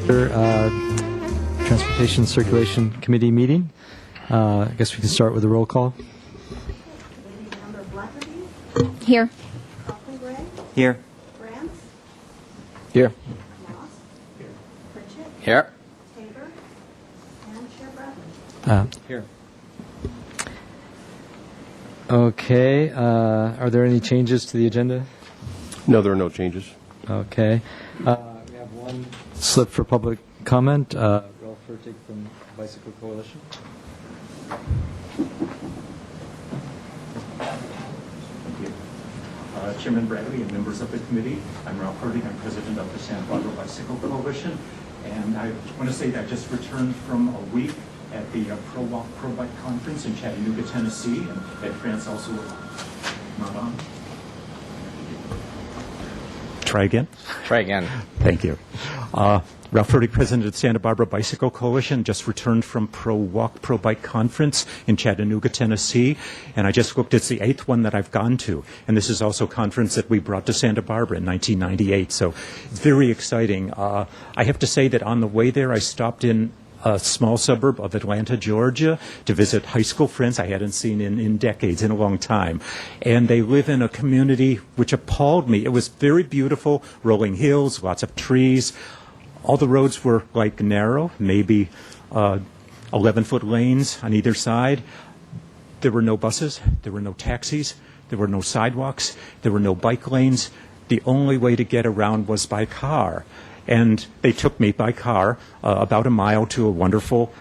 Transportation Circulation Committee meeting. I guess we can start with a roll call. Member Blackerby, Here. Kaufman Gray, Here. Grant, Here. Moss, Pritchett, Here. Tabor, and Chair Bradley. Here. Okay. Are there any changes to the agenda? No, there are no changes. Okay. We have one slip for public comment. Ralph Fertig from Bicycle Coalition. Chairman Bradley and members of the committee, I'm Ralph Fertig. I'm president of the Santa Barbara Bicycle Coalition, and I want to say that I just returned from a week at the Pro Walk, Pro Bike conference in Chattanooga, Tennessee, and Ed France also not on. Try again. Try again. Thank you. Ralph Fertig, president of the Santa Barbara Bicycle Coalition, just returned from Pro Walk, Pro Bike conference in Chattanooga, Tennessee, and I just looked, it's the 8th one that I've gone to, and this is also a conference that we brought to Santa Barbara in 1998, so it's very exciting. I have to say that on the way there, I stopped in a small suburb of Atlanta, Georgia, to visit high school friends I hadn't seen in decades, in a long time. And they live in a community which appalled me. It was very beautiful, rolling hills, lots of trees. All the roads were like narrow, maybe 11-foot lanes on either side. There were no buses, there were no taxis, there were no sidewalks, there were no bike lanes. The only way to get around was by car. And they took me by car about a mile to a wonderful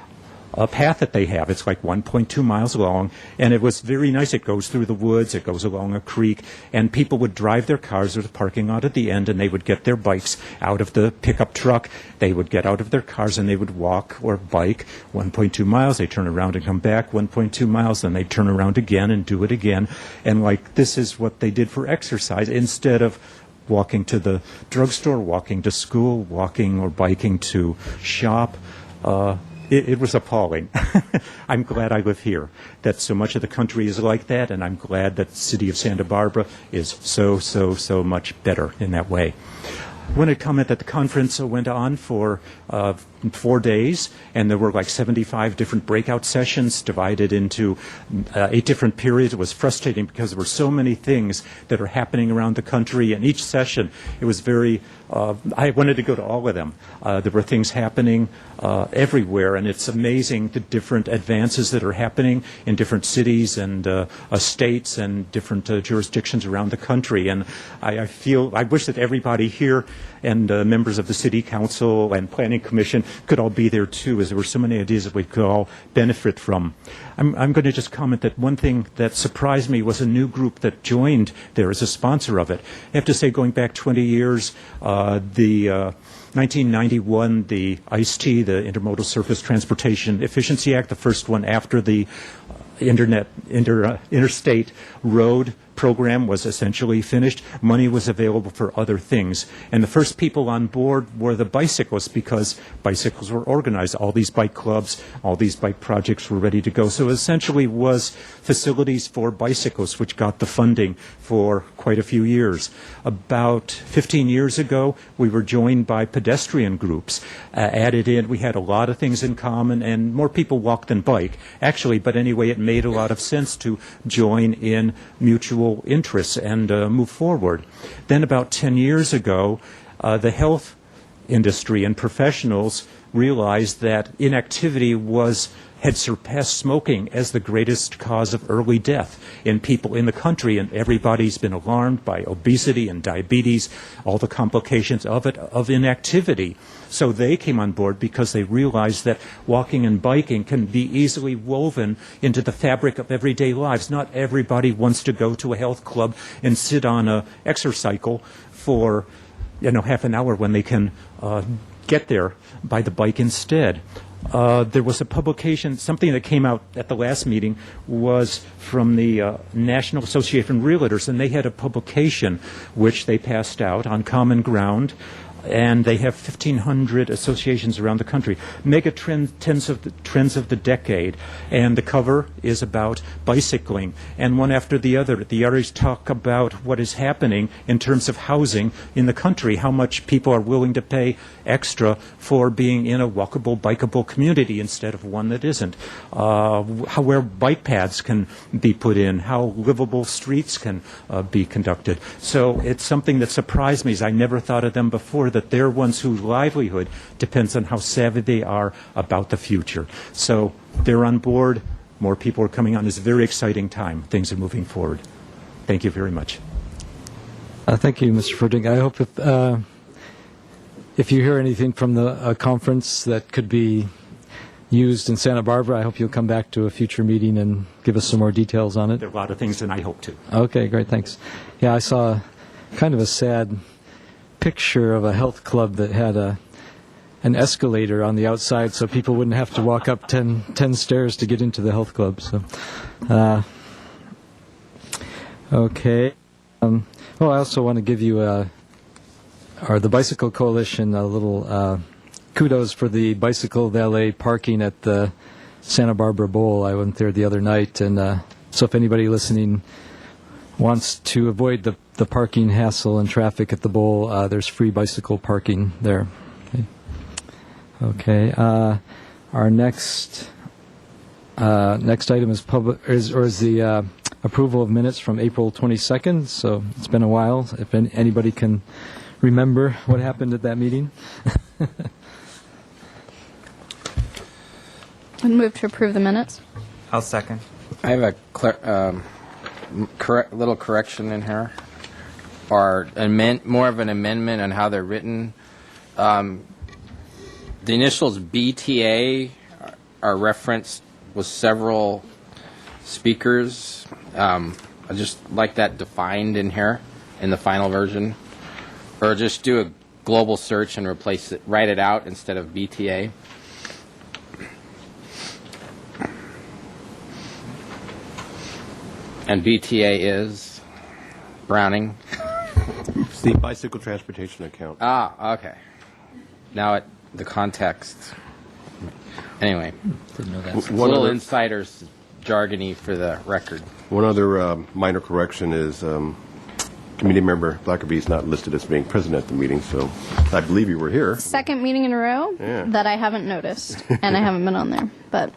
path that they have. It's like 1.2 miles long, and it was very nice. It goes through the woods, it goes along a creek, and people would drive their cars. There's a parking lot at the end, and they would get their bikes out of the pickup truck. They would get out of their cars, and they would walk or bike 1.2 miles. They turn around and come back 1.2 miles, then they turn around again and do it again. And like this is what they did for exercise instead of walking to the drugstore, walking to school, walking or biking to shop. It was appalling. I'm glad I live here, that so much of the country is like that, and I'm glad that the city of Santa Barbara is so much better in that way. I want to comment that the conference went on for 4 days, and there were like 75 different breakout sessions divided into 8 different periods. It was frustrating because there were so many things that are happening around the country, and each session, it was very, I wanted to go to all of them. There were things happening everywhere, and it's amazing the different advances that are happening in different cities and states and different jurisdictions around the country. And I wish that everybody here and members of the City Council and Planning Commission could all be there too, as there were so many ideas that we could all benefit from. I'm going to just comment that one thing that surprised me was a new group that joined there as a sponsor of it. I have to say, going back 20 years, the 1991, the ICE-T, the Intermodal Surface Transportation Efficiency Act, the first one after the interstate road program was essentially finished. Money was available for other things. And the first people on board were the bicyclists, because bicycles were organized. All these bike clubs, all these bike projects were ready to go. So it essentially was facilities for bicyclists, which got the funding for quite a few years. About 15 years ago, we were joined by pedestrian groups, added in. We had a lot of things in common, and more people walk than bike, actually. But anyway, it made a lot of sense to join in mutual interests and move forward. Then about 10 years ago, the health industry and professionals realized that inactivity had surpassed smoking as the greatest cause of early death in people in the country, and everybody's been alarmed by obesity and diabetes, all the complications of inactivity. So they came on board because they realized that walking and biking can be easily woven into the fabric of everyday lives. Not everybody wants to go to a health club and sit on a exercycle for half an hour when they can get there by the bike instead. There was a publication, something that came out at the last meeting was from the National Association of Realtors, and they had a publication which they passed out on Common Ground. and they have 1,500 associations around the country. Mega trends of the decade, and the cover is about bicycling, and one after the other. The others talk about what is happening in terms of housing in the country, how much people are willing to pay extra for being in a walkable, bikeable community instead of one that isn't. Where bike paths can be put in, how livable streets can be conducted. So it's something that surprised me, as I never thought of them before, that they're ones whose livelihood depends on how savvy they are about the future. So they're on board. More people are coming on. It's a very exciting time. Things are moving forward. Thank you very much. Thank you, Mr. Furtick. I hope if you hear anything from the conference that could be used in Santa Barbara, I hope you'll come back to a future meeting and give us some more details on it. There are a lot of things, and I hope to. Okay, great, thanks. Yeah, I saw kind of a sad picture of a health club that had an escalator on the outside so people wouldn't have to walk up 10 stairs to get into the health club. So, okay. I also want to give you the Bicycle Coalition a little kudos for the bicycle valet parking at the Santa Barbara Bowl. I went there the other night, and so if anybody listening wants to avoid the parking hassle and traffic at the bowl, there's free bicycle parking there. Okay. Our next item is the approval of minutes from April 22nd. So it's been a while. If anybody can remember what happened at that meeting. I'd move to approve the minutes. I'll second. I have a little correction in here, or more of an amendment on how they're written. The initials BTA are referenced with several speakers. I just like that defined in here in the final version, or just do a global search and write it out instead of BTA. And BTA is Browning. It's the bicycle transportation account. Ah, okay. Now the context. Anyway, Didn't know that. it's a little insider's jargony for the record. One other minor correction is committee member Blackerby is not listed as being present at the meeting, so I believe you were here. Second meeting in a row Yeah. that I haven't noticed, and I haven't been on there. But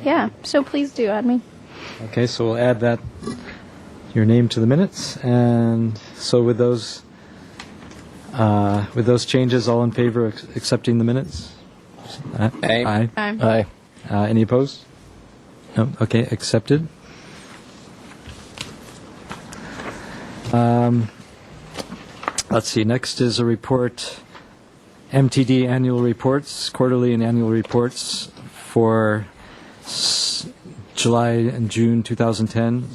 yeah, so please do add me. Okay, so we'll add your name to the minutes, and so with those changes, all in favor of accepting the minutes? Aye. Aye. Any opposed? No. Okay, accepted. Let's see. Next is a report, MTD annual reports, quarterly and annual reports for July and June 2010.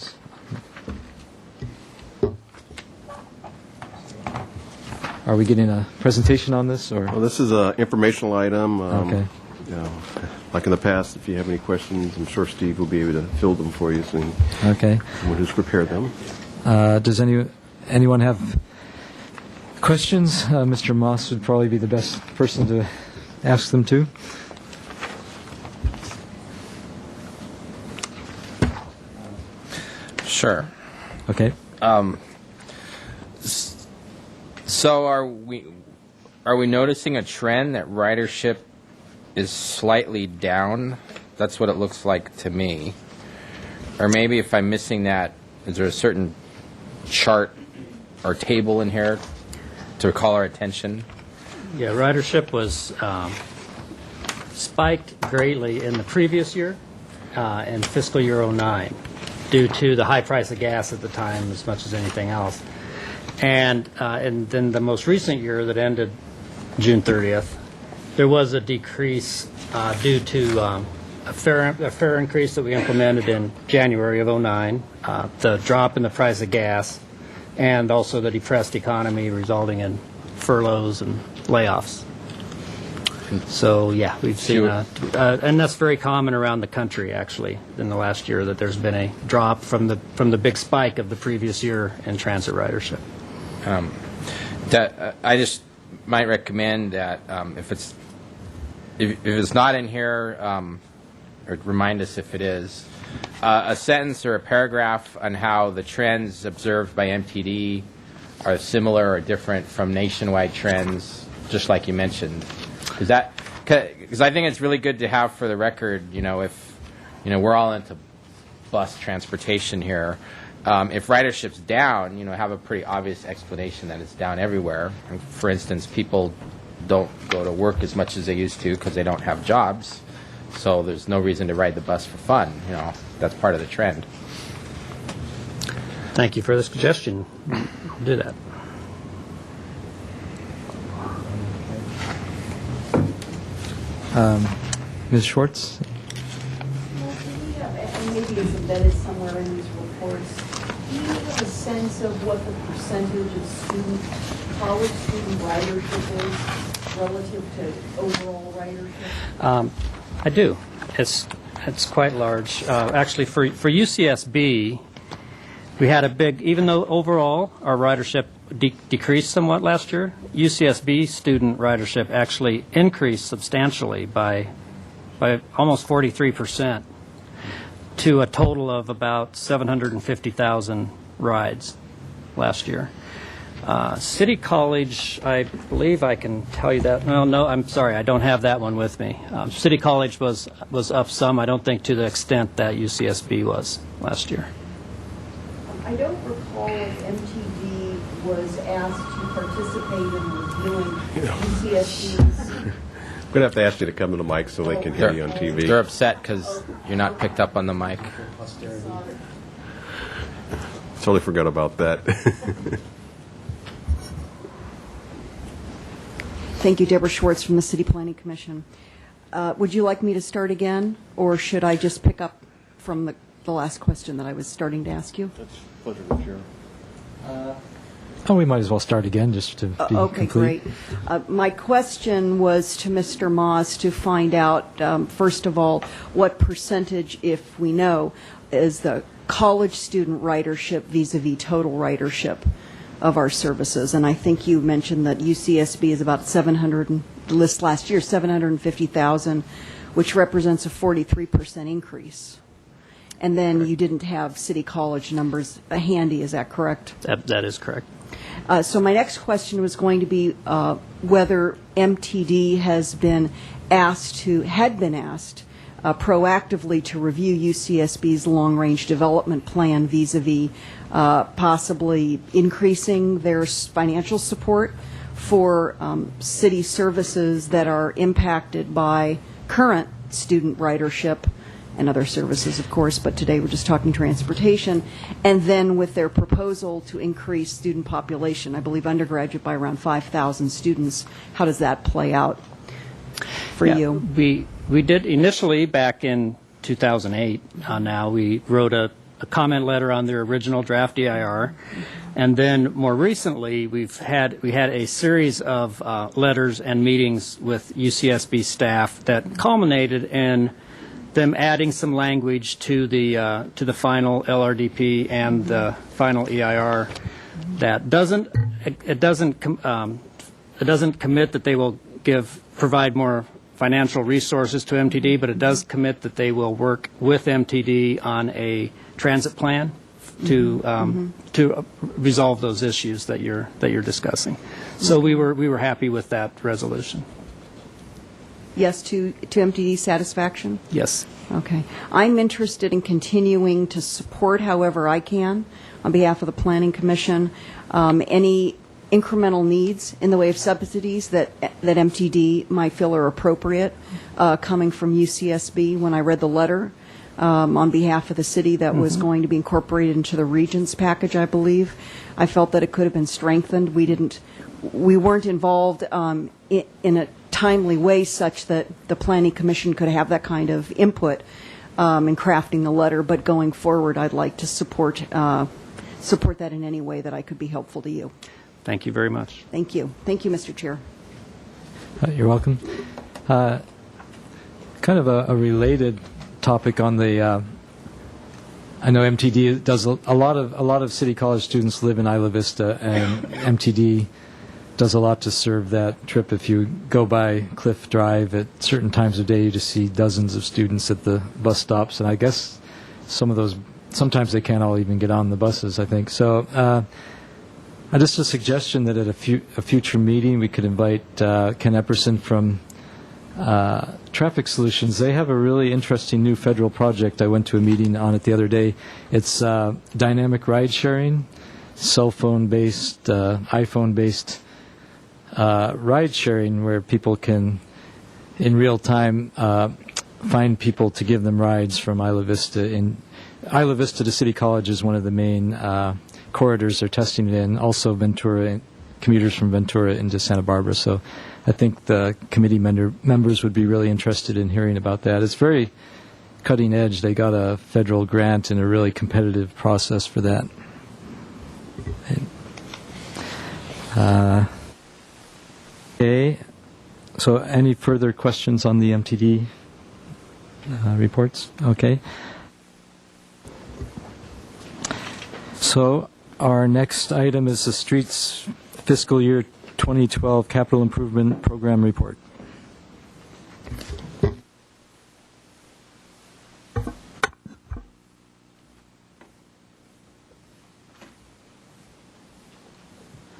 Are we getting a presentation on this, or? Well, this is an informational item. Okay. You know, like in the past, if you have any questions, I'm sure Steve will be able to fill them for you, so Okay. someone who's prepared them. Does anyone have questions? Mr. Moss would probably be the best person to ask them to. Sure. Okay. So are we noticing a trend that ridership is slightly down? That's what it looks like to me. Or maybe if I'm missing that, is there a certain chart or table in here to call our attention? Yeah, ridership was spiked greatly in the previous year, in fiscal year '09, due to the high price of gas at the time as much as anything else. And then the most recent year that ended June 30th, there was a decrease due to a fare increase that we implemented in January of '09, the drop in the price of gas, and also the depressed economy resulting in furloughs and layoffs. So yeah, we've seen, and that's very common around the country actually in the last year, that there's been a drop from the big spike of the previous year in transit ridership. might recommend that if it's not in here, or remind us if it is, a sentence or a paragraph on how the trends observed by MTD are similar or different from nationwide trends, just like you mentioned. Is that because I think it's really good to have for the record, if we're all into bus transportation here. If ridership's down, have a pretty obvious explanation that it's down everywhere. And for instance, people don't go to work as much as they used to because they don't have jobs. So there's no reason to ride the bus for fun. That's part of the trend. Thank you for the suggestion. We'll do that. Ms. Schwartz? And maybe it's embedded somewhere in these reports. Do you have a sense of what the percentage of college student ridership is relative to overall ridership? I do. It's quite large. Actually, for UCSB, we had a big, even though overall our ridership decreased somewhat last year, UCSB student ridership actually increased substantially by almost 43% to a total of about 750,000 rides last year. City College, I believe I can tell you that. No, I'm sorry, I don't have that one with me. City College was up some. I don't think to the extent that UCSB was last year. I don't recall if MTD was asked to participate in reviewing UCSB's. I'm going to have to ask you to come to the mic so they can hear you on TV. They're upset because you're not picked up on the mic. Totally forgot about that. Thank you, Deborah Schwartz from the City Planning Commission. Would you like me to start again, or should I just pick up from the last question that I was starting to ask you? That's a pleasure to share. Oh, we might as well start again just to be Okay, complete. great. My question was to Mr. Moss to find out, first of all, what percentage, if we know, is the college student ridership vis-a-vis total ridership of our services. And I think you mentioned that UCSB is about 700, list last year, 750,000, which represents a 43% increase. And then you didn't have City College numbers handy, is that correct? That is correct. So my next question was going to be whether MTD had been asked proactively to review UCSB's long-range development plan vis-a-vis possibly increasing their financial support for city services that are impacted by current student ridership and other services, of course, but today we're just talking transportation, and then with their proposal to increase student population, I believe undergraduate by around 5,000 students, how does that play out for you? We did initially back in 2008. Now we wrote a comment letter on their original draft EIR, and then more recently we had a series of letters and meetings with UCSB staff that culminated in them adding some language to the final LRDP and the final EIR that doesn't commit that they will provide more financial resources to MTD, but it does commit that they will work with MTD on a transit plan to resolve those issues that you're discussing. So we were happy with that resolution. Yes, to MTD's satisfaction? Yes. Okay. I'm interested in continuing to support however I can on behalf of the Planning Commission any incremental needs in the way of subsidies that MTD might feel are appropriate coming from UCSB. When I read the letter on behalf of the city that was going to be incorporated into the Regents package, I believe, I felt that it could have been strengthened. We weren't involved in a timely way such that the Planning Commission could have that kind of input in crafting the letter, but going forward I'd like to support that in any way that I could be helpful to you. Thank you very much. Thank you. Thank you, Mr. Chair. You're welcome. Kind of a related topic on the. I know MTD does a lot of City College students live in Isla Vista, and MTD does a lot to serve that trip. If you go by Cliff Drive at certain times of day, you just see dozens of students at the bus stops, and I guess some of those, sometimes they can't all even get on the buses, I think. So just a suggestion that at a future meeting we could invite Ken Epperson from Traffic Solutions. They have a really interesting new federal project. I went to a meeting on it the other day. It's dynamic ride sharing, cell phone based, iPhone based ride sharing, where people can in real time find people to give them rides from Isla Vista. Isla Vista to City College is one of the main corridors they're testing it in. Also Ventura, commuters from Ventura into Santa Barbara. So I think the committee members would be really interested in hearing about that. It's very cutting edge. They got a federal grant and a really competitive process for that. Okay. So any further questions on the MTD reports? Okay. So our next item is the Streets Fiscal Year 2012 Capital Improvement Program Report.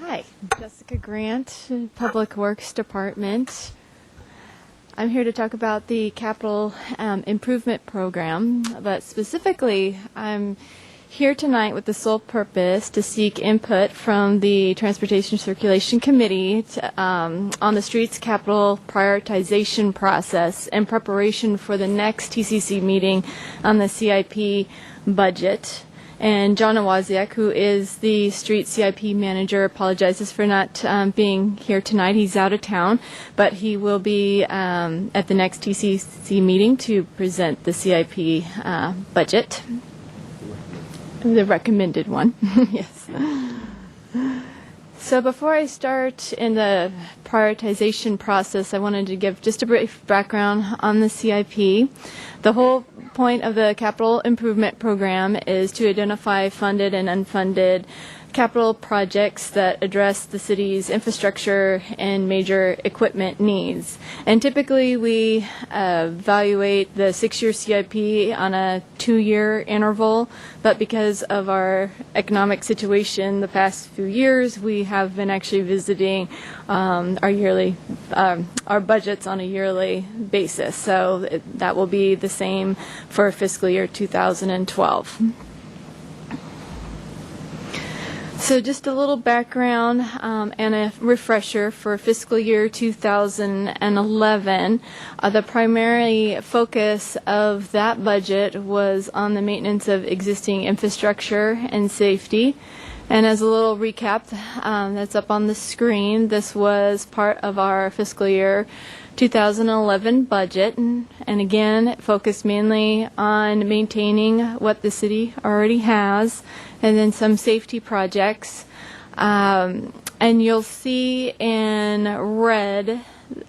Hi, Jessica Grant, Public Works Department. I'm here to talk about the Capital Improvement Program, but specifically I'm here tonight with the sole purpose to seek input from the Transportation Circulation Committee on the streets capital prioritization process in preparation for the next TCC meeting on the CIP budget. And John Awaziak, who is the street CIP manager, apologizes for not being here tonight. He's out of town, but he will be at the next TCC meeting to present the CIP budget. The recommended one, yes. So before I start in the prioritization process, I wanted to give just a brief background on the CIP. The whole point of the Capital Improvement Program is to identify funded and unfunded capital projects that address the city's infrastructure and major equipment needs. And typically we evaluate the 6-year CIP on a 2-year interval, but because of our economic situation the past few years, we have been actually visiting our budgets on a yearly basis. So that will be the same for fiscal year 2012. So just a little background and a refresher for fiscal year 2011. The primary focus of that budget was on the maintenance of existing infrastructure and safety. And as a little recap, that's up on the screen, this was part of our fiscal year 2011 budget, and again, it focused mainly on maintaining what the city already has, and then some safety projects. And you'll see in red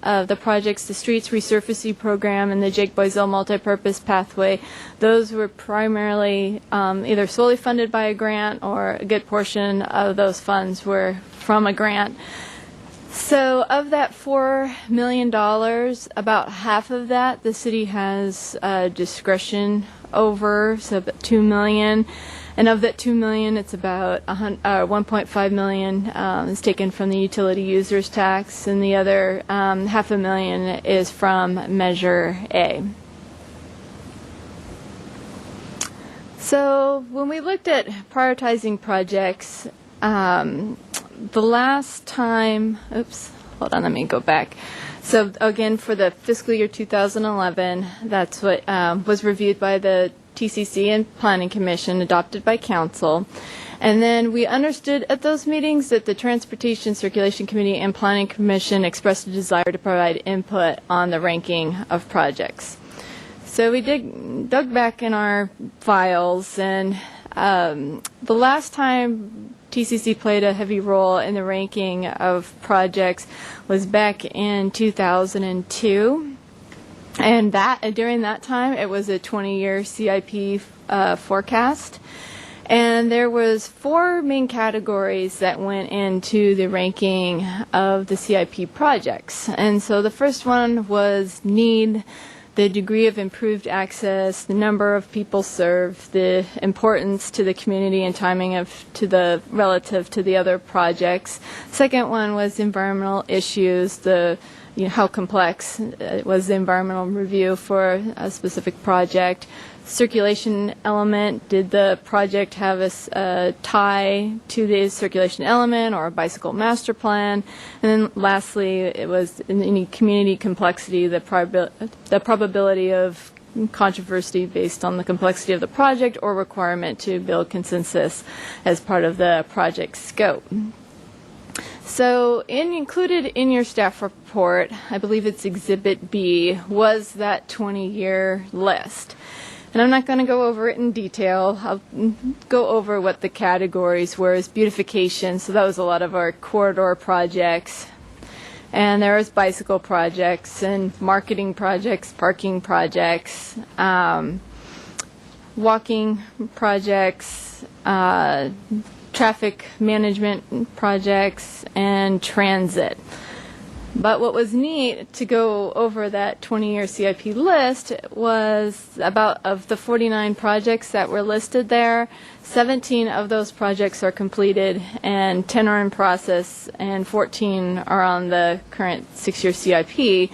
the projects, the Streets Resurfacing Program and the Jake Boiselle Multipurpose Pathway. Those were primarily either solely funded by a grant, or a good portion of those funds were from a grant. So of that $4 million, about half of that the city has discretion over, so about $2 million. And of that $2 million, it's about $1.5 million is taken from the utility users tax, and the other $500,000 is from Measure A. So when we looked at prioritizing projects, the last time, hold on, let me go back. So again, for the fiscal year 2011, that's what was reviewed by the TCC and Planning Commission, adopted by Council. And then we understood at those meetings that the Transportation Circulation Committee and Planning Commission expressed a desire to provide input on the ranking of projects. So we dug back in our files, and the last time TCC played a heavy role in the ranking of projects was back in 2002. And during that time, it was a 20-year CIP forecast. And there was 4 main categories that went into the ranking of the CIP projects. And so the first one was need, the degree of improved access, the number of people served, the importance to the community and timing of to the relative to the other projects. Second one was environmental issues, the how complex was the environmental review for a specific project. Circulation element, did the project have a tie to the circulation element or a bicycle master plan? And then lastly, it was any community complexity, the probability of controversy based on the complexity of the project or requirement to build consensus as part of the project scope. So included in your staff report, I believe it's Exhibit B, was that 20-year list. And I'm not going to go over it in detail. I'll go over what the categories were as beautification. So that was a lot of our corridor projects. And there was bicycle projects and marketing projects, parking projects, walking projects, traffic management projects, and transit. But what was neat to go over that 20-year CIP list was about of the 49 projects that were listed there, 17 of those projects are completed and 10 are in process and 14 are on the current 6-year CIP.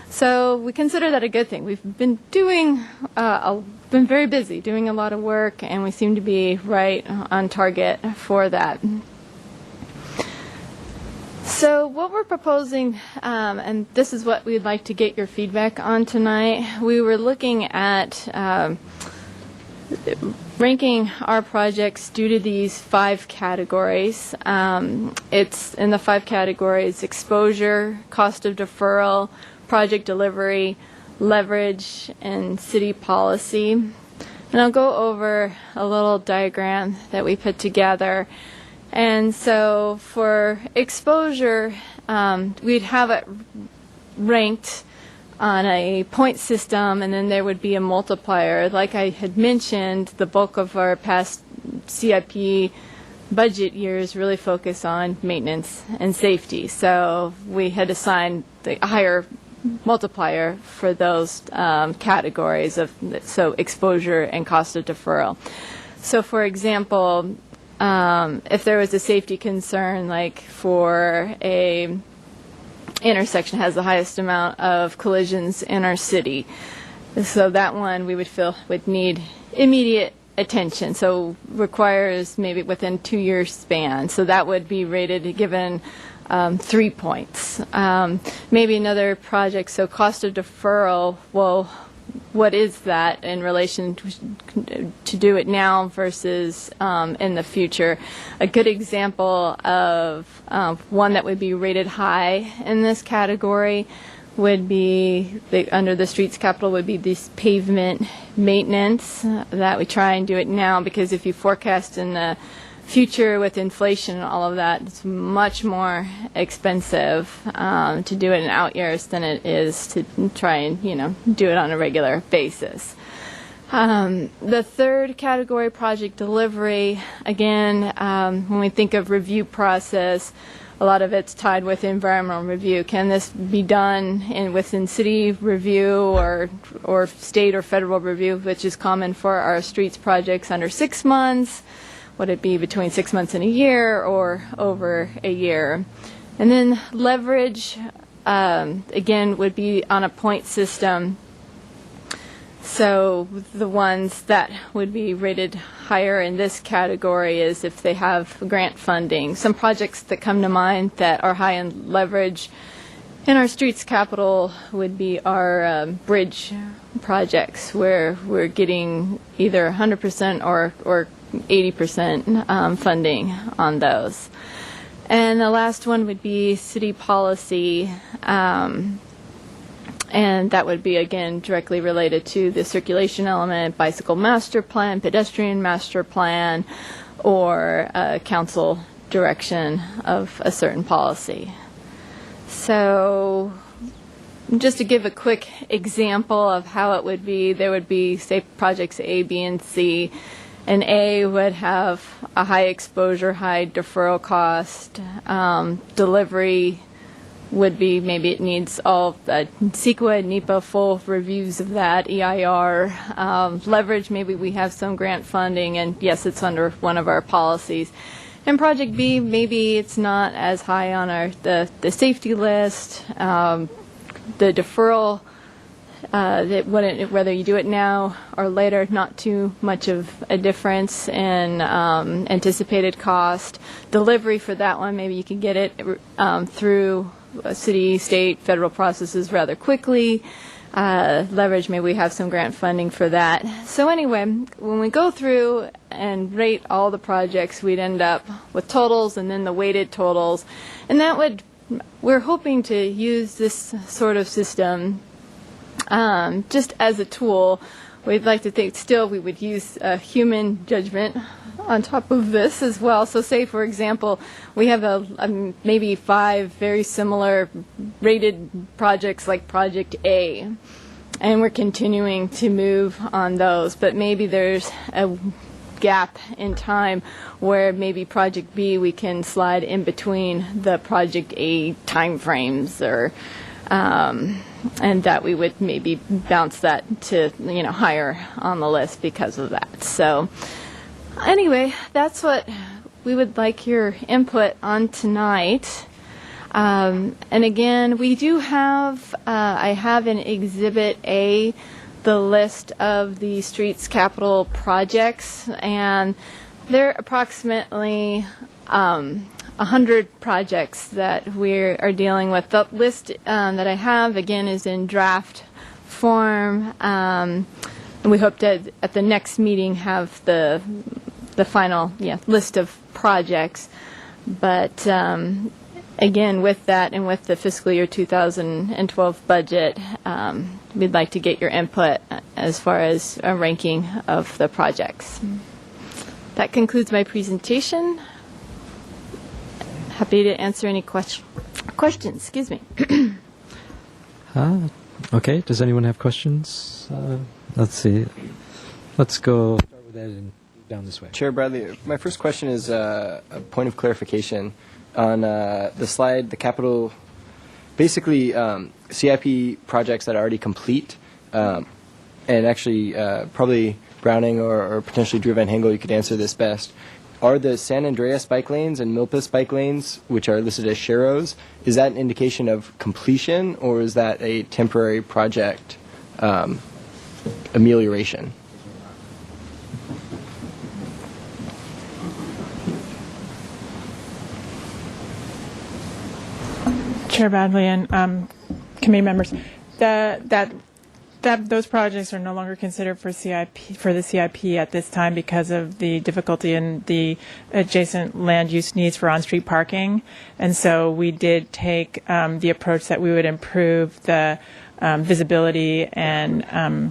So we consider that a good thing. We've been doing, been very busy doing a lot of work, and we seem to be right on target for that. So what we're proposing, and this is what we'd like to get your feedback on tonight, we were looking at ranking our projects due to these 5 categories. It's in the 5 categories: exposure, cost of deferral, project delivery, leverage, and city policy. And I'll go over a little diagram that we put together. And so for exposure, we'd have it ranked on a point system, and then there would be a multiplier. Like I had mentioned, the bulk of our past CIP budget years really focus on maintenance and safety. So we had assigned the higher multiplier for those categories of exposure and cost of deferral. So for example, if there was a safety concern, like for a intersection has the highest amount of collisions in our city, so that one we would feel would need immediate attention, so requires maybe within 2-year span, so that would be rated given 3 points. Maybe another project, so cost of deferral, well, what is that in relation to do it now versus in the future? A good example of one that would be rated high in this category would be, under the streets capital, would be this pavement maintenance, that we try and do it now, because if you forecast in the future with inflation and all of that, it's much more expensive to do it in out years than it is to try and do it on a regular basis. The third category, project delivery, again, when we think of review process, a lot of it's tied with environmental review. Can this be done within city review or state or federal review, which is common for our streets projects, under 6 months? Would it be between 6 months and a year, or over a year? And then leverage, again, would be on a point system. So the ones that would be rated higher in this category is if they have grant funding. Some projects that come to mind that are high in leverage in our streets capital would be our bridge projects, where we're getting either 100% or 80% funding on those. And the last one would be city policy, and that would be, again, directly related to the circulation element, bicycle master plan, pedestrian master plan, or council direction of a certain policy. So just to give a quick example of how it would be, there would be, say, projects A, B, and C, an A would have a high exposure, high deferral cost. Delivery would be maybe it needs all CEQA, NEPA, full reviews of that, EIR. Leverage, maybe we have some grant funding, and yes, it's under one of our policies. And Project B, maybe it's not as high on the safety list. The deferral, whether you do it now or later, not too much of a difference in anticipated cost. Delivery for that one, maybe you can get it through city, state, federal processes rather quickly. Leverage, maybe we have some grant funding for that. So anyway, when we go through and rate all the projects, we'd end up with totals and then the weighted totals. And we're hoping to use this sort of system just as a tool. We'd like to think still we would use human judgment on top of this as well. So say, for example, we have maybe 5 very similar rated projects like Project A, and we're continuing to move on those. But maybe there's a gap in time where maybe Project B we can slide in between the Project A timeframes, or and that we would maybe bounce that to higher on the list because of that. So anyway, that's what we would like your input on tonight. And again, we do have I have in Exhibit A the list of the streets capital projects, and there are approximately 100 projects that we are dealing with. The list that I have, again, is in draft form, and we hope to, at the next meeting, have the final list of projects. But again, with that and with the fiscal year 2012 budget, we'd like to get your input as far as a ranking of the projects. That concludes my presentation. Happy to answer any questions. Excuse me. Okay, does anyone have questions? Let's see. Let's go start with Ed and down this way. Chair Bradley, my first question is a point of clarification. On the slide, the capital, basically CIP projects that are already complete, and actually probably Browning or potentially Drew Van Hengel, you could answer this best. Are the San Andreas bike lanes and Milpas bike lanes, which are listed as Sharrows, is that an indication of completion, or is that a temporary project amelioration? Chair Badley and committee members, those projects are no longer considered for the CIP at this time because of the difficulty in the adjacent land use needs for on-street parking. And so we did take the approach that we would improve the visibility and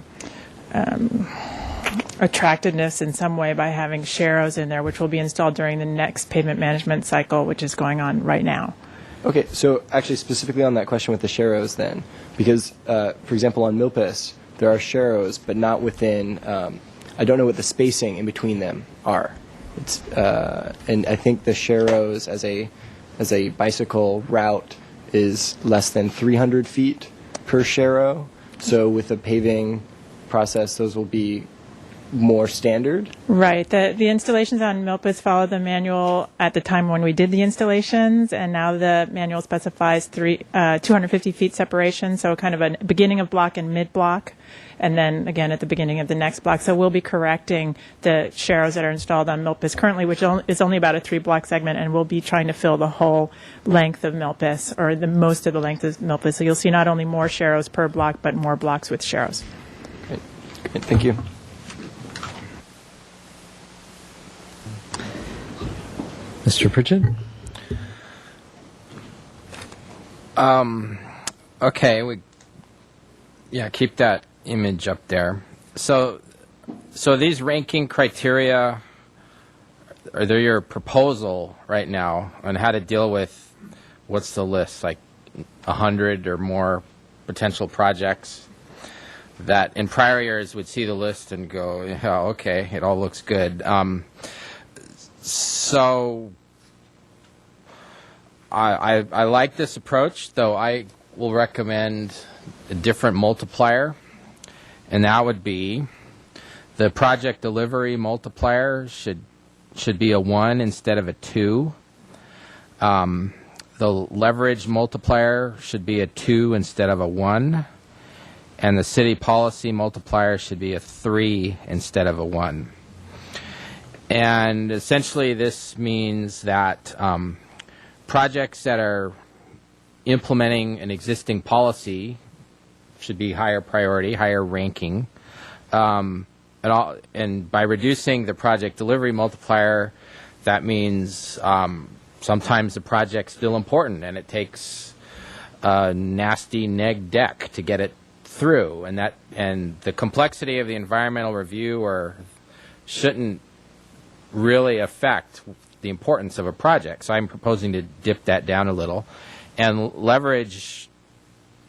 attractiveness in some way by having Sharrows in there, which will be installed during the next pavement management cycle, which is going on right now. Okay, so actually specifically on that question with the Sharrows then, because, for example, on Milpas, there are Sharrows, but not within, I don't know what the spacing in between them are. It's, and I think the Sharrows as a bicycle route is less than 300 feet per Sharrow. So with the paving process, those will be more standard? Right. The installations on Milpas follow the manual at the time when we did the installations, and now the manual specifies 250 feet separation, so kind of a beginning of block and mid-block, and then again at the beginning of the next block. So we'll be correcting the Sharrows that are installed on Milpas currently, which is only about a 3-block segment, and we'll be trying to fill the whole length of Milpas, or the most of the length of Milpas. So you'll see not only more Sharrows per block, but more blocks with Sharrows. Great. Thank you. Mr. Pritchett? Okay, keep that image up there. So these ranking criteria, are they your proposal right now on how to deal with, what's the list, like 100 or more potential projects? that in prior years would see the list and go, yeah, okay, it all looks good. So I like this approach, though I will recommend a different multiplier, and that would be the project delivery multiplier should be a 1 instead of a 2. The leverage multiplier should be a 2 instead of a 1. And the city policy multiplier should be a 3 instead of a 1. And essentially this means that projects that are implementing an existing policy should be higher priority, higher ranking. And by reducing the project delivery multiplier, that means sometimes the project's still important and it takes a nasty neg deck to get it through, and the complexity of the environmental review shouldn't really affect the importance of a project. So I'm proposing to dip that down a little, and leverage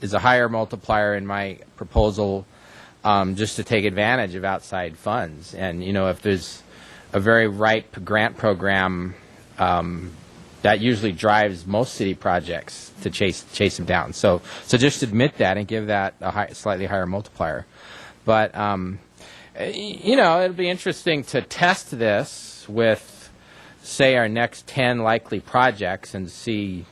is a higher multiplier in my proposal, just to take advantage of outside funds. And if there's a very ripe grant program, that usually drives most city projects to chase them down. So just admit that and give that a slightly higher multiplier. But it'll be interesting to test this with, say, our next 10 likely projects and see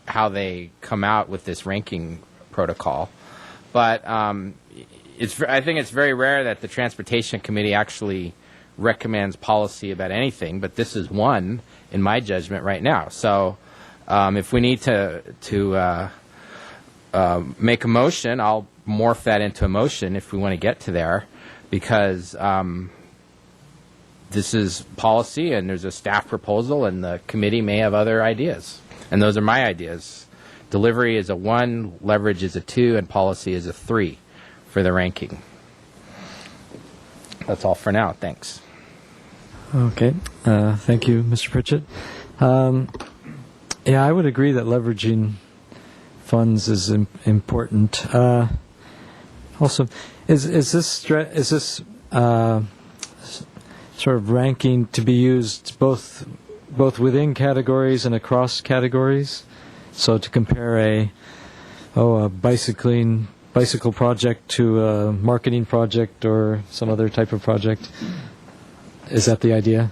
how they come out with this ranking protocol. But I think it's very rare that the Transportation Committee actually recommends policy about anything, but this is one in my judgment right now. So if we need to make a motion, I'll morph that into a motion if we want to get to there, because this is policy and there's a staff proposal and the committee may have other ideas. And those are my ideas. Delivery is a 1, leverage is a 2, and policy is a 3 for the ranking. That's all for now. Thanks. Okay. Thank you, Mr. Pritchett. Yeah, I would agree that leveraging funds is important. Also, is this sort of ranking to be used both within categories and across categories? So to compare a bicycle project to a marketing project or some other type of project. Is that the idea?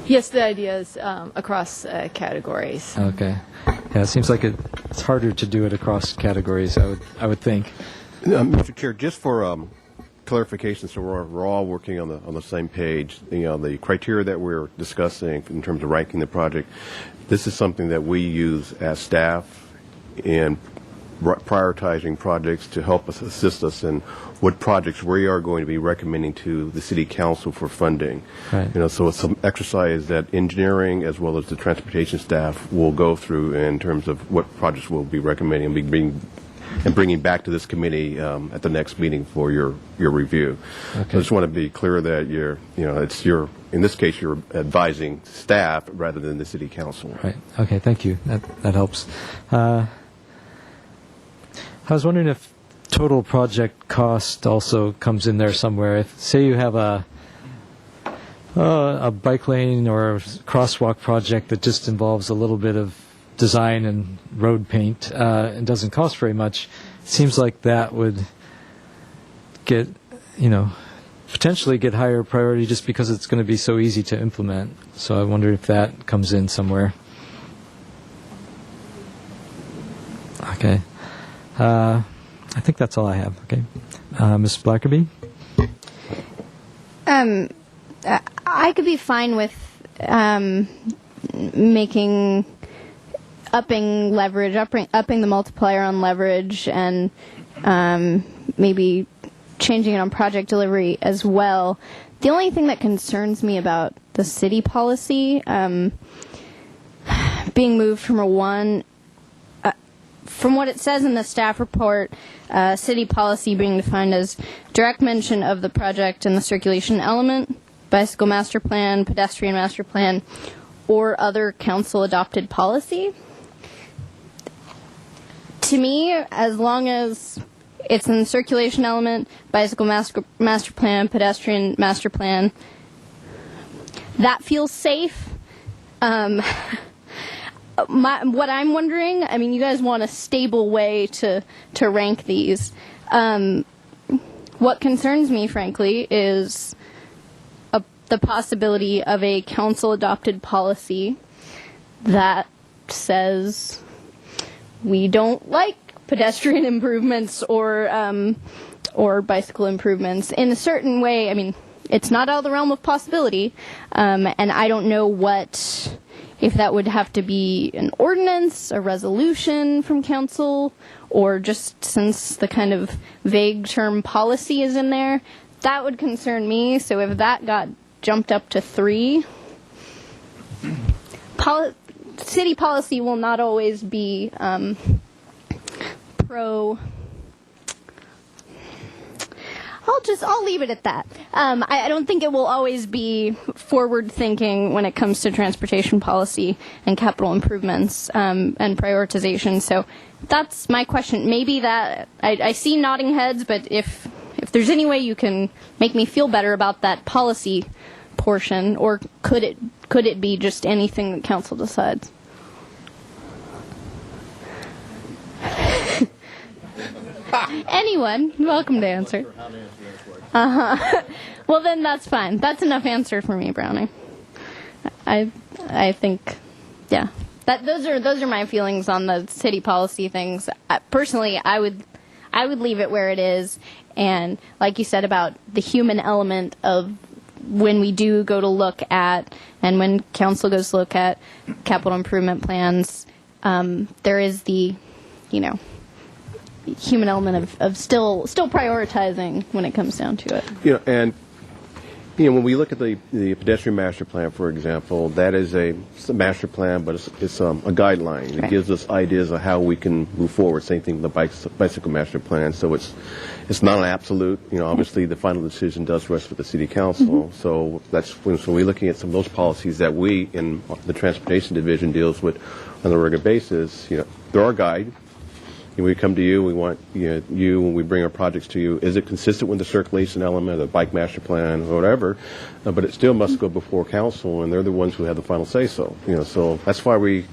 Yes, the idea is across categories. Okay. Yeah, it seems like it's harder to do it across categories, I would think. Mr. Chair, just for clarification, so we're all working on the same page. The criteria that we're discussing in terms of ranking the project, this is something that we use as staff in prioritizing projects to help us assist us in what projects we are going to be recommending to the City Council for funding. Right. So it's some exercise that engineering as well as the transportation staff will go through in terms of what projects we'll be recommending and bringing back to this committee at the next meeting for your review. Okay. So I just want to be clear that in this case you're advising staff rather than the City Council. Right. Okay. Thank you. That helps. I was wondering if total project cost also comes in there somewhere. If, say, you have a bike lane or crosswalk project that just involves a little bit of design and road paint and doesn't cost very much, it seems like that would get, potentially get higher priority just because it's going to be so easy to implement. So I wonder if that comes in somewhere. Okay. I think that's all I have. Okay. Ms. Blackerby? I could be fine with upping leverage, upping the multiplier on leverage, and maybe changing it on project delivery as well. The only thing that concerns me about the city policy being moved from a 1, from what it says in the staff report, city policy being defined as direct mention of the project and the circulation element, bicycle master plan, pedestrian master plan, or other council adopted policy. to me, as long as it's in the circulation element, bicycle master plan, pedestrian master plan, that feels safe. What I'm wondering, I mean, you guys want a stable way to rank these. What concerns me, frankly, is the possibility of a council-adopted policy that says we don't like pedestrian improvements or bicycle improvements in a certain way. I mean, it's not out of the realm of possibility, and I don't know if that would have to be an ordinance, a resolution from council, or just since the kind of vague term policy is in there, that would concern me. So if that got jumped up to 3, city policy will not always be pro. I'll leave it at that. I don't think it will always be forward thinking when it comes to transportation policy and capital improvements and prioritization. So that's my question. Maybe that I see nodding heads, but if there's any way you can make me feel better about that policy portion, or could it be just anything that council decides? Anyone, welcome to answer. Well, then that's fine. That's enough answer for me, Brownie. I think, yeah. Those are my feelings on the city policy things. Personally, I would leave it where it is, and like you said about the human element of when we do go to look at, and when council goes to look at capital improvement plans, there is the, human element of still prioritizing when it comes down to it. When we look at the pedestrian master plan, for example, that is it's a master plan, but it's a guideline. It gives us ideas of how we can move forward. Same thing with the bicycle master plan. So it's not an absolute. Obviously the final decision does rest with the city council. Mm-hmm. So that's when we're looking at some of those policies that we in the transportation division deals with on a regular basis. They're our guide. We come to you, we want you, when we bring our projects to you, is it consistent with the circulation element, the bike master plan, or whatever? But it still must go before council, and they're the ones who have the final say-so. So that's why we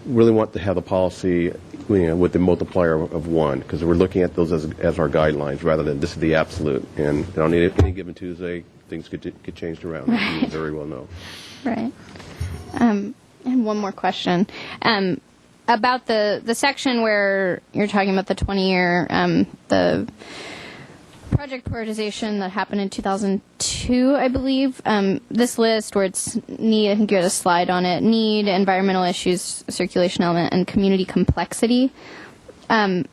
really want to have the policy, with the multiplier of 1, because we're looking at those as our guidelines rather than this is the absolute. And on any given Tuesday, things get changed around, right. As you very well know. Right. And one more question. About the section where you're talking about the 20-year, the project prioritization that happened in 2002, I believe. This list where it's need, I think you had a slide on it, need, environmental issues, circulation element, and community complexity. As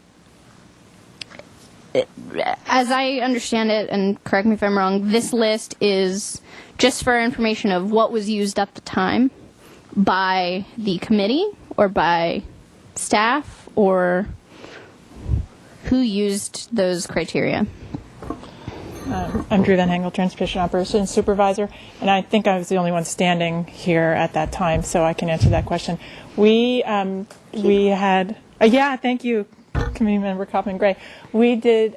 I understand it, and correct me if I'm wrong, this list is just for information of what was used at the time by the committee, or by staff, or who used those criteria? I'm Drew Van Hengel, Transportation Operations Supervisor, and I think I was the only one standing here at that time, so I can answer that question. We had, thank you, Committee Member Kaufman-Gray. We did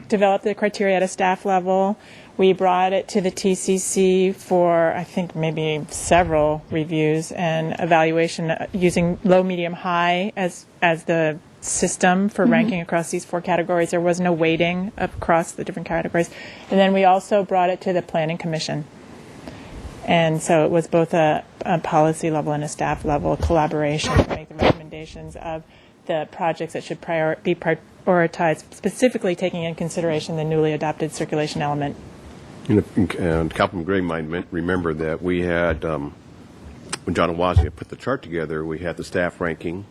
develop the criteria at a staff level. We brought it to the TCC for, I think, maybe several reviews and evaluation using low, medium, high as the system for ranking across these 4 categories. There was no weighting across the different categories. And then we also brought it to the Planning Commission. And so it was both a policy level and a staff level collaboration to make the recommendations of the projects that should be prioritized, specifically taking in consideration the newly adopted circulation element. And Councilman Gray might remember that we had, when John Awazia put the chart together, we had the staff ranking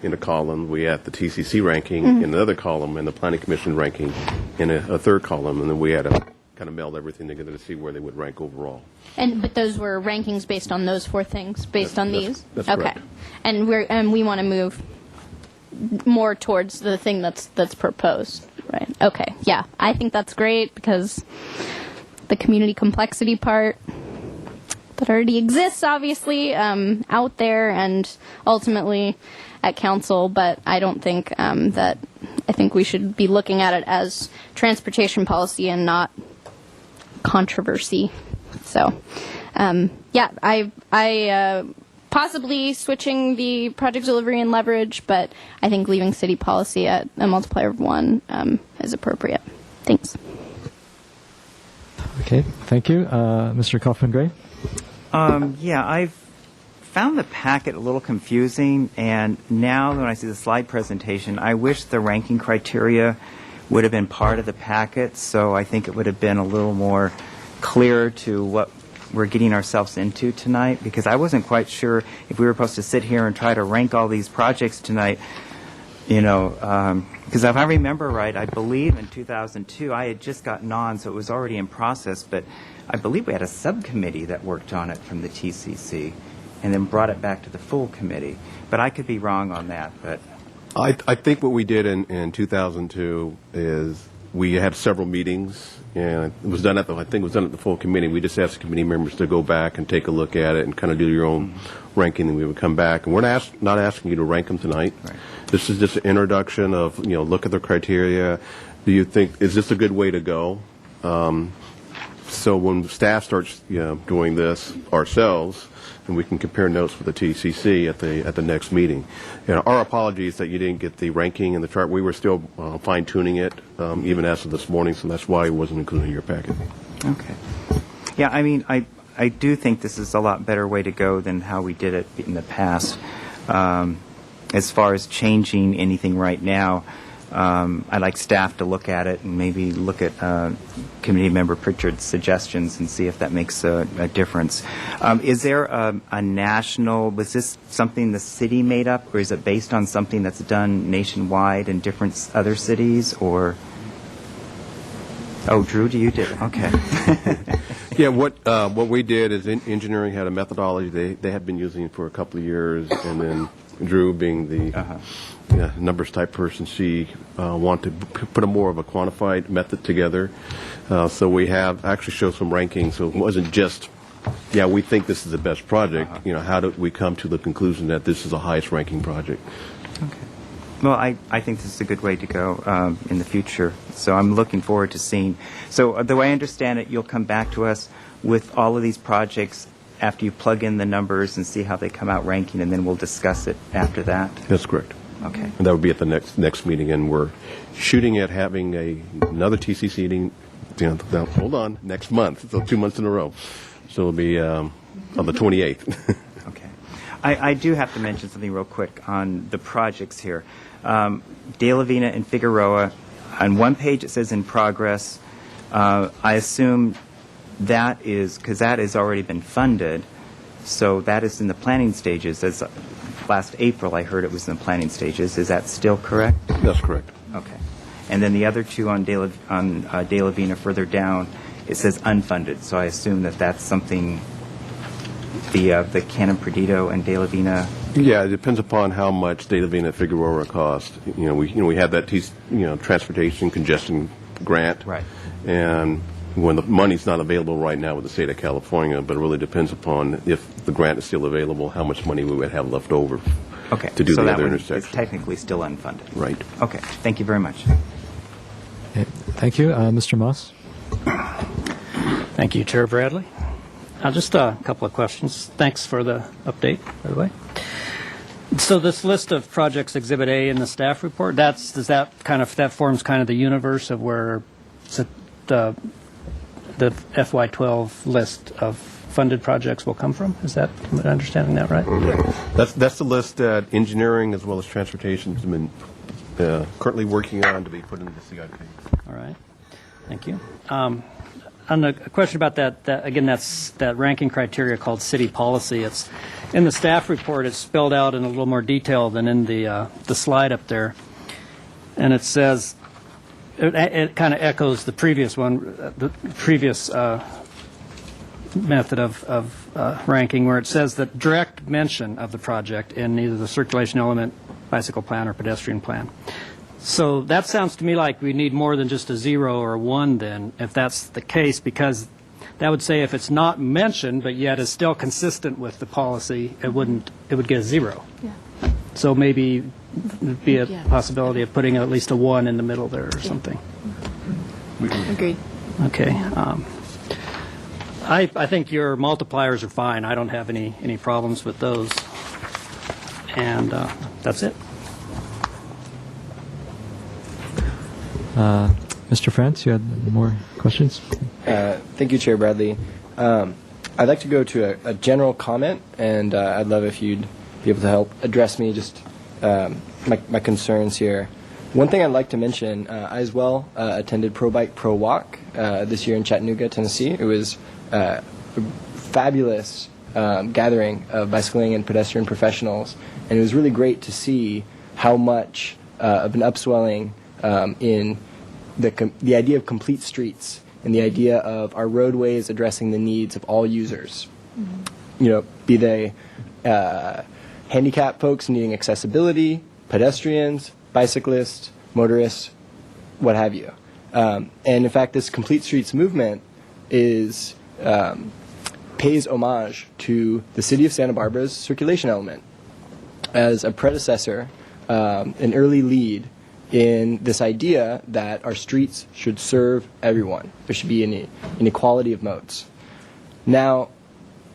in a column, we had the TCC ranking in another column, and the Planning Commission ranking in a third column, and then we had to kind of meld everything together to see where they would rank overall. But those were rankings based on those 4 things, based on these? That's okay. Correct. And we want to move more towards the thing that's proposed, right? Okay, yeah. I think that's great because the community complexity part that already exists, obviously, out there, and ultimately, at council, but I don't think that I think we should be looking at it as transportation policy and not controversy. So, yeah, I possibly switching the project delivery and leverage, but I think leaving city policy at a multiplier of 1 is appropriate. Thanks. Okay, thank you. Mr. Kaufman-Gray? Yeah, I've found the packet a little confusing, and now when I see the slide presentation, I wish the ranking criteria would have been part of the packet, so I think it would have been a little more clear to what we're getting ourselves into tonight, because I wasn't quite sure if we were supposed to sit here and try to rank all these projects tonight, you know, because if I remember right, I believe in 2002 I had just gotten on, so it was already in process, but I believe we had a subcommittee that worked on it from the TCC and then brought it back to the full committee. But I could be wrong on that. But I think what we did in 2002 is we had several meetings, and it was done at the full committee. We just asked the committee members to go back and take a look at it and kind of do your own ranking, and we would come back. And we're not asking you to rank them tonight. Right. This is just an introduction of, you know, look at the criteria. Do you think, is this a good way to go? So when staff starts, you know, doing this ourselves, and we can compare notes with the TCC at the next meeting. You know, our apologies that you didn't get the ranking and the chart. We were still fine-tuning it even as of this morning, so that's why it wasn't included in your packet. okay. Yeah, I mean, I do think this is a lot better way to go than how we did it in the past. As far as changing anything right now, I'd like staff to look at it and maybe look at Committee Member Pritchard's suggestions and see if that makes a difference. Is there a national, was this something the city made up, or is it based on something that's done nationwide in different other cities, or? Oh, Drew, you did it. Okay. Yeah, what we did is engineering had a methodology they had been using for a couple of years, and then Drew, being the numbers type person, she wanted to put a more of a quantified method together. So we have actually showed some rankings. So it wasn't just, yeah, we think this is the best project. You know, how did we come to the conclusion that this is the highest ranking project? Okay. Well, I think this is a good way to go in the future. So I'm looking forward to seeing. So the way I understand it, you'll come back to us with all of these projects after you plug in the numbers and see how they come out ranking, and then we'll discuss it after that. That's correct. Okay. And that would be at the next meeting, and we're shooting at having another TCC meeting. You know, hold on, next month. So 2 months in a row. So it'll be on the 28th. Okay. I do have to mention something real quick on the projects here. De La Vina and Figueroa, on one page it says in progress. I assume that is, because that has already been funded, so that is in the planning stages. As last April I heard it was in the planning stages. Is that still correct? That's correct. Okay. And then the other two on De La Vina further down, it says unfunded, so I assume that that's something the Canon Perdido and De La Vina. Yeah, it depends upon how much De La Vina and Figueroa cost. We had that transportation congestion grant, Right. And when the money's not available right now with the state of California, but it really depends upon if the grant is still available, how much money we would have left over Okay. to do so the that other one intersections. is technically still unfunded. Right. Okay. Thank you very much. Okay, thank you. Mr. Moss? Thank you, Chair Bradley. Just a couple of questions. Thanks for the update, by the way. So this list of projects, Exhibit A in the staff report, that forms kind of the universe of where the FY12 list of funded projects will come from? Is that, am I understanding that right? That's the list that engineering as well as transportation has been currently working on to be put into the CIP. All right. Thank you. On a question about that's that ranking criteria called city policy. It's in the staff report. It's spelled out in a little more detail than in the slide up there, and it says it kind of echoes the previous one, the previous method of ranking, where it says that direct mention of the project in either the circulation element, bicycle plan, or pedestrian plan. So that sounds to me like we need more than just a 0 or a 1 then, if that's the case, because that would say if it's not mentioned but yet is still consistent with the policy, it would get a 0. Yeah. So maybe there'd be a possibility of putting at least a 1 in the middle there or something. Agreed. Okay. I think your multipliers are fine. I don't have any problems with those. And that's it. Mr. France, you had more questions? Thank you, Chair Bradley. I'd like to go to a general comment, and I'd love if you'd be able to help address me, just my concerns here. One thing I'd like to mention, I as well attended Pro Bike Pro Walk this year in Chattanooga, Tennessee. It was a fabulous gathering of bicycling and pedestrian professionals, and it was really great to see how much of an upswelling in the idea of complete streets and the idea of our roadways addressing the needs of all users. You know, be they handicapped folks needing accessibility, pedestrians, bicyclists, motorists, what have you. And in fact, this complete streets movement is pays homage to the city of Santa Barbara's circulation element as a predecessor, an early lead in this idea that our streets should serve everyone. There should be an equality of modes. Now,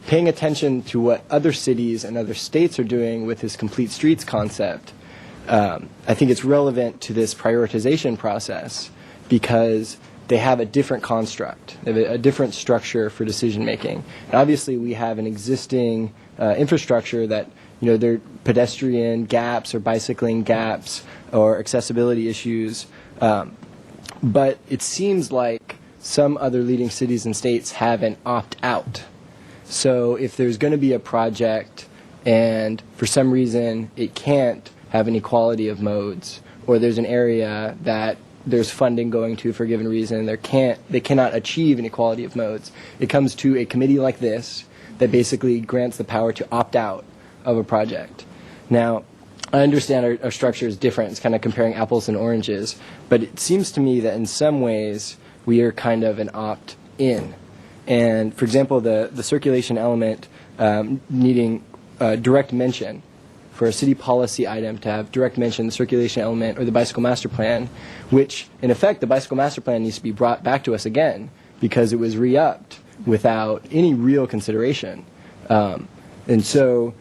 paying attention to what other cities and other states are doing with this complete streets concept, I think it's relevant to this prioritization process because they have a different construct, they have a different structure for decision making. And obviously, we have an existing infrastructure that, you know, there are pedestrian gaps or bicycling gaps or accessibility issues, but it seems like some other leading cities and states have an opt-out. So if there's going to be a project and for some reason it can't have an equality of modes, or there's an area that there's funding going to for a given reason, they cannot achieve an equality of modes, it comes to a committee like this that basically grants the power to opt out of a project. Now, I understand our structure is different. It's kind of comparing apples and oranges. But it seems to me that in some ways we are kind of an opt-in. And, for example, the circulation element needing direct mention for a city policy item to have direct mention, the circulation element or the bicycle master plan, which, in effect, the bicycle master plan needs to be brought back to us again because it was re-upped without any real consideration. And so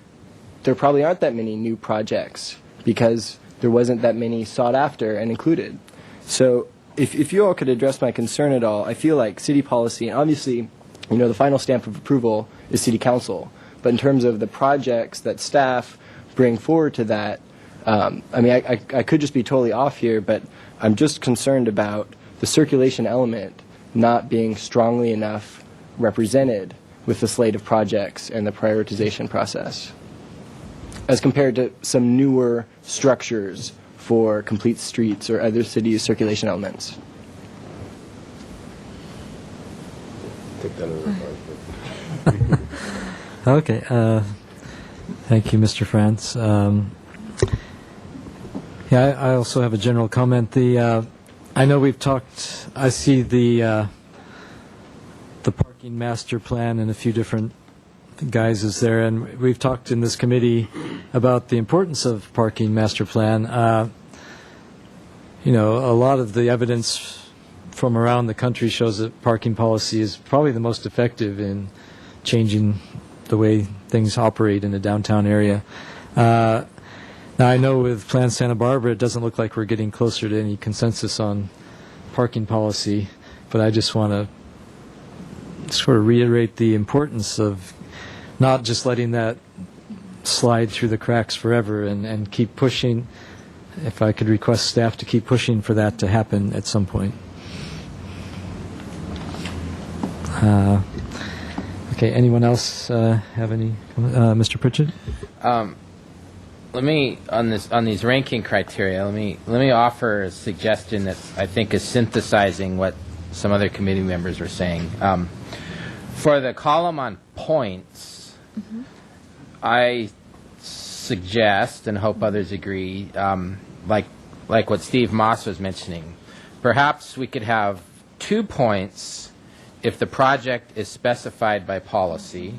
there probably aren't that many new projects because there wasn't that many sought after and included. So if you all could address my concern at all, I feel like city policy, and obviously, you know, the final stamp of approval is city council, but in terms of the projects that staff bring forward to that, I mean, I could just be totally off here, but I'm just concerned about the circulation element not being strongly enough represented with the slate of projects and the prioritization process, as compared to some newer structures for complete streets or other cities' circulation elements. Okay. Thank you, Mr. France. Yeah, I also have a general comment. I know we've talked. I see the parking master plan and a few different guises there, and we've talked in this committee about the importance of parking master plan. You know, a lot of the evidence from around the country shows that parking policy is probably the most effective in changing the way things operate in the downtown area. Now, I know with Plan Santa Barbara, it doesn't look like we're getting closer to any consensus on parking policy, but I just want to sort of reiterate the importance of not just letting that slide through the cracks forever and keep pushing. If I could request staff to keep pushing for that to happen at some point. Okay, anyone else have any? Mr. Pritchett? Let me on these ranking criteria. Let me offer a suggestion that I think is synthesizing what some other committee members are saying. For the column on points, I suggest and hope others agree, like what Steve Moss was mentioning. Perhaps we could have 2 points if the project is specified by policy,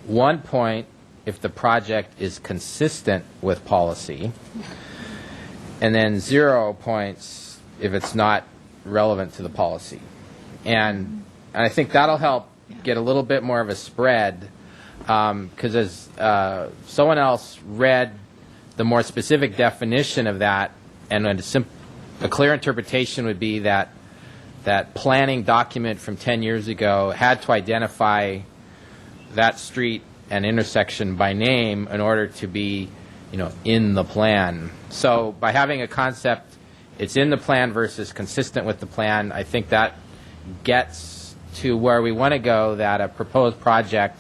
1 point if the project is consistent with policy, and then 0 points if it's not relevant to the policy. And I think that'll help get a little bit more of a spread, because as someone else read the more specific definition of that, and a clear interpretation would be that that planning document from 10 years ago had to identify that street and intersection by name in order to be, in the plan. So by having a concept, it's in the plan versus consistent with the plan, I think that gets to where we want to go, that a proposed project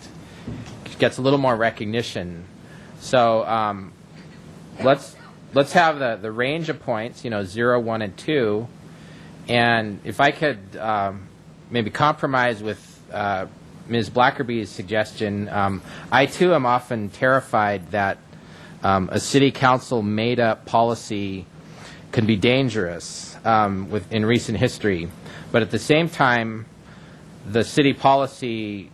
gets a little more recognition. So let's have the range of points, 0, 1, and 2. And if I could maybe compromise with Ms. Blackerby's suggestion, I too am often terrified that a city council made-up policy can be dangerous in recent history. But at the same time, the city policy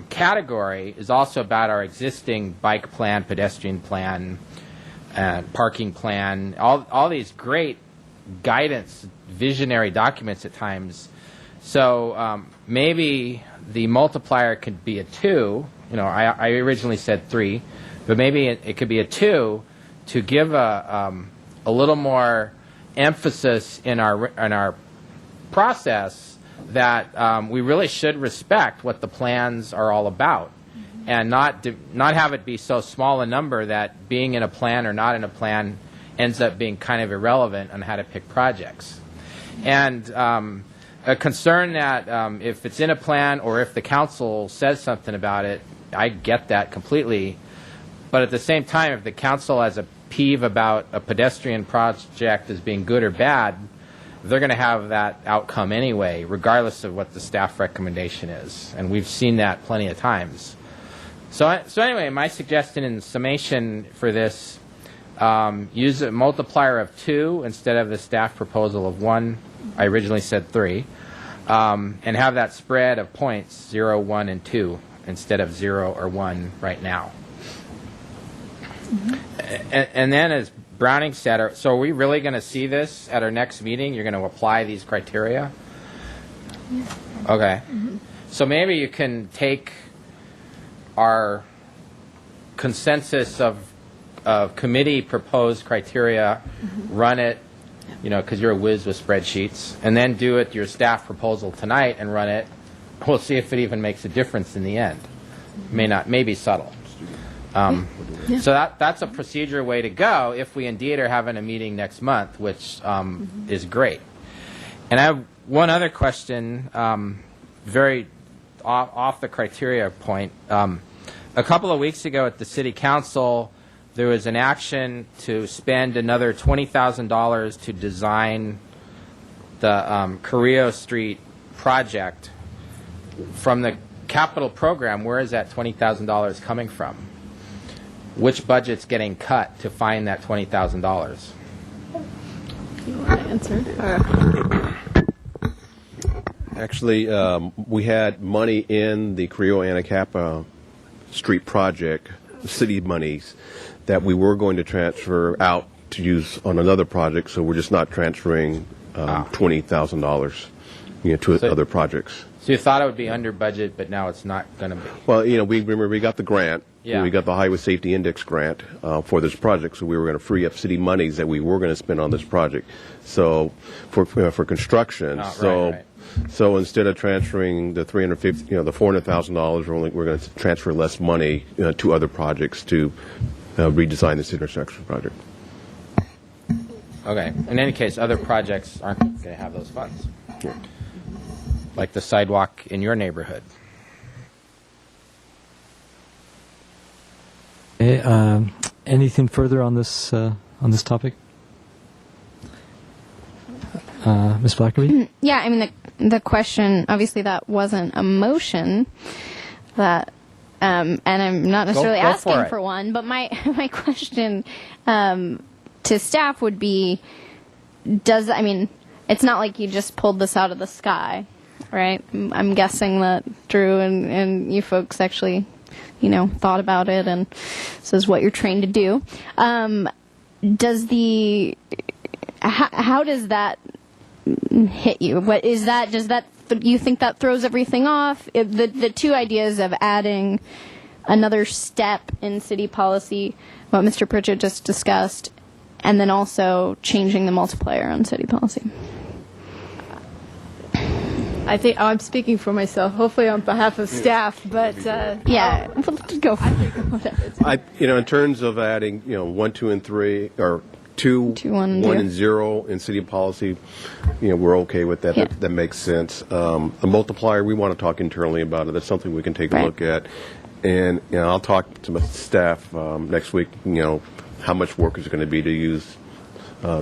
category is also about our existing bike plan, pedestrian plan, parking plan, all these great guidance, visionary documents at times. So maybe the multiplier could be a 2. I originally said 3, but maybe it could be a 2 to give a little more emphasis in our process that we really should respect what the plans are all about, and not have it be so small a number that being in a plan or not in a plan ends up being kind of irrelevant on how to pick projects. And a concern that if it's in a plan or if the council says something about it, I get that completely. But at the same time, if the council has a peeve about a pedestrian project as being good or bad, they're going to have that outcome anyway, regardless of what the staff recommendation is. And we've seen that plenty of times. So anyway, my suggestion in summation for this, use a multiplier of 2 instead of the staff proposal of 1. I originally said 3. And have that spread of points, 0, 1, and 2, instead of 0 or 1 right now. And then, as Browning said, so are we really going to see this at our next meeting? You're going to apply these criteria? Okay. So maybe you can take our consensus of committee proposed criteria, run it, because you're a whiz with spreadsheets, and then do it your staff proposal tonight and run it. We'll see if it even makes a difference in the end. May be subtle. So that's a procedure way to go if we indeed are having a meeting next month, which is great. And I have one other question, very off the criteria point. A couple of weeks ago at the City Council, there was an action to spend another $20,000 to design the Carrillo Street project from the capital program. Where is that $20,000 coming from? Which budget's getting cut to find that $20,000? You want to answer? Actually, we had money in the Carrillo Anacapa Street project, city monies, that we were going to transfer out to use on another project, so we're just not transferring $20,000 to other projects. So you thought it would be under budget, but now it's not going to be. Well, we got the grant. Yeah. We got the Highway Safety Index grant for this project, so we were going to free up city monies that we were going to spend on this project. So for construction, right. So instead of transferring the $350, the $400,000, we're going to transfer less money to other projects to redesign this intersection project. Okay. In any case, other projects aren't going to have those funds, like the sidewalk in your neighborhood. Okay, anything further on this topic? Ms. Blackerby? Yeah, I mean, the question, obviously that wasn't a motion, and I'm not necessarily Go asking for it. for one, but my question to staff would be, it's not like you just pulled this out of the sky, right? I'm guessing that Drew and you folks actually thought about it, and this is what you're trained to do. How does that hit you? What is that? You think that throws everything off? The two ideas of adding another step in city policy, what Mr. Pritchett just discussed, and then also changing the multiplier on city policy. I think I'm speaking for myself, hopefully on behalf of staff, but Yeah, go for it. In terms of adding, 1, 2, and 3, or 2, 1, and 0 in city policy, we're okay with that. Yeah. That makes sense. A multiplier, we want to talk internally about it. That's something we can take a look at. And I'll talk to my staff next week. How much work is it going to be to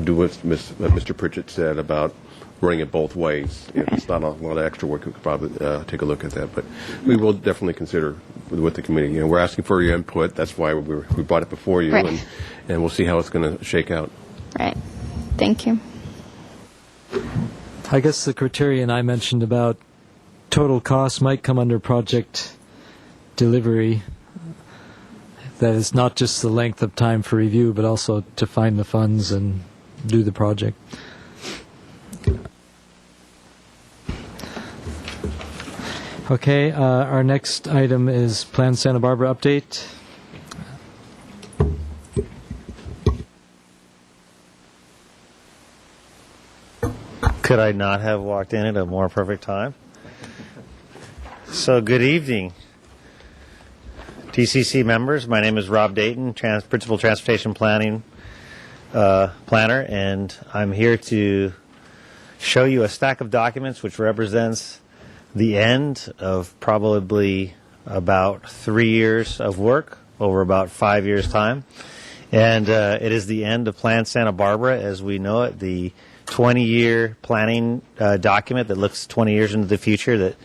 do what Mr. Pritchett said about running it both ways. If it's not a lot of extra work, we could probably take a look at that. But we will definitely consider with the committee. We're asking for your input. That's why we brought it before you, Right. and we'll see how it's going to shake out. Right. Thank you. I guess the criterion I mentioned about total cost might come under project delivery. That is not just the length of time for review, but also to find the funds and do the project. Okay, our next item is Plan Santa Barbara update. Could I not have walked in at a more perfect time? So, good evening, TCC members. My name is Rob Dayton, Principal Transportation Planning Planner, and I'm here to show you a stack of documents which represents the end of probably about 3 years of work over about 5 years' time. And it is the end of Plan Santa Barbara as we know it, the 20-year planning document that looks 20 years into the future, that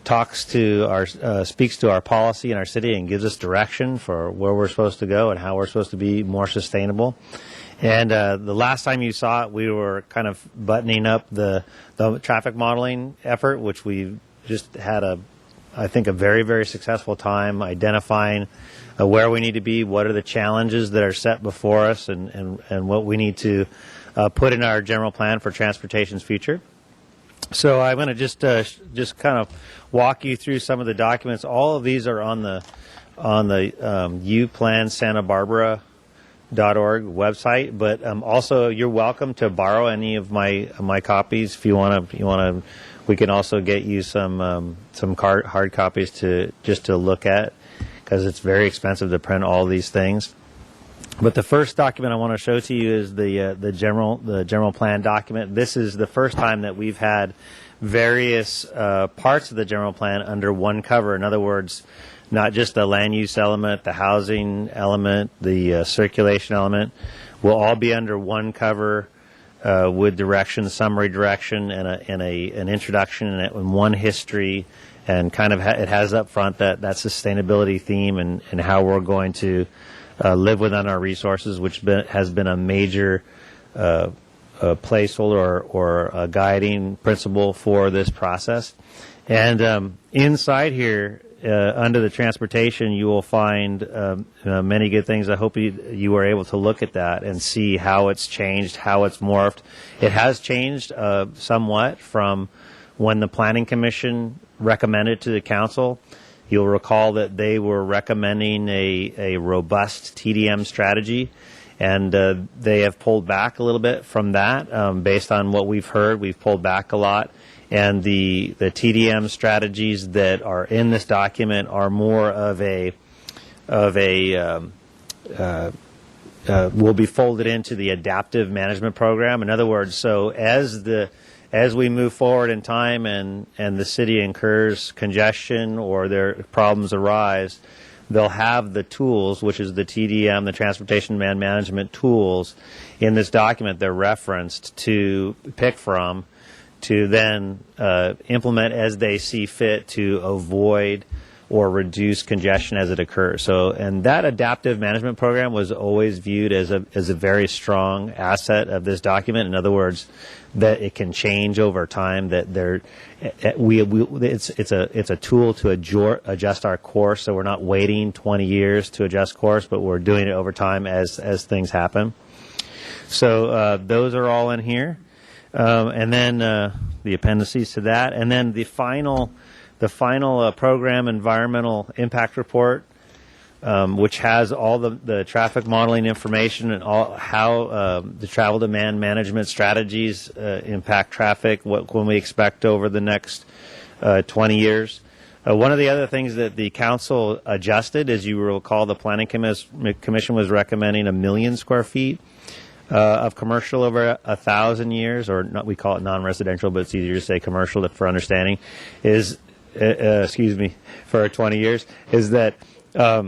talks to speaks to our policy in our city and gives us direction for where we're supposed to go and how we're supposed to be more sustainable. And the last time you saw it, we were kind of buttoning up the traffic modeling effort, which we just had I think a very, very successful time identifying where we need to be, what are the challenges that are set before us, and what we need to put in our general plan for transportation's future. So I'm going to just kind of walk you through some of the documents. All of these are on the uplansantabarbara.org website, but also you're welcome to borrow any of my copies if you want to. We can also get you some hard copies to look at, because it's very expensive to print all these things. But the first document I want to show to you is the general plan document. This is the first time that we've had various parts of the general plan under one cover. In other words, not just the land use element, the housing element, the circulation element, will all be under one cover with direction, summary direction, and an introduction and one history, and kind of it has up front that sustainability theme and how we're going to live within our resources, which has been a major placeholder or a guiding principle for this process. And inside here, under the transportation, you will find many good things. I hope you were able to look at that and see how it's changed, how it's morphed. It has changed somewhat from when the Planning Commission recommended to the Council. You'll recall that they were recommending a robust TDM strategy, and they have pulled back a little bit from that. Based on what we've heard, we've pulled back a lot. And the TDM strategies that are in this document are more of will be folded into the adaptive management program. In other words, so as we move forward in time and the city incurs congestion or their problems arise, they'll have the tools, which is the TDM, the Transportation Demand Management tools, in this document they're referenced to pick from, to then implement as they see fit to avoid or reduce congestion as it occurs. So, and that adaptive management program was always viewed as a very strong asset of this document. In other words, that it can change over time. That it's a tool to adjust our course. So we're not waiting 20 years to adjust course, but we're doing it over time as things happen. So those are all in here, and then the appendices to that, and then the final program environmental impact report, which has all the traffic modeling information and all how the travel demand management strategies impact traffic, what can we expect over the next 20 years. One of the other things that the council adjusted, as you will recall, the planning commission was recommending 1 million square feet of commercial over 1,000 years, or not, we call it non-residential, but it's easier to say commercial for understanding, is for 20 years, is that it's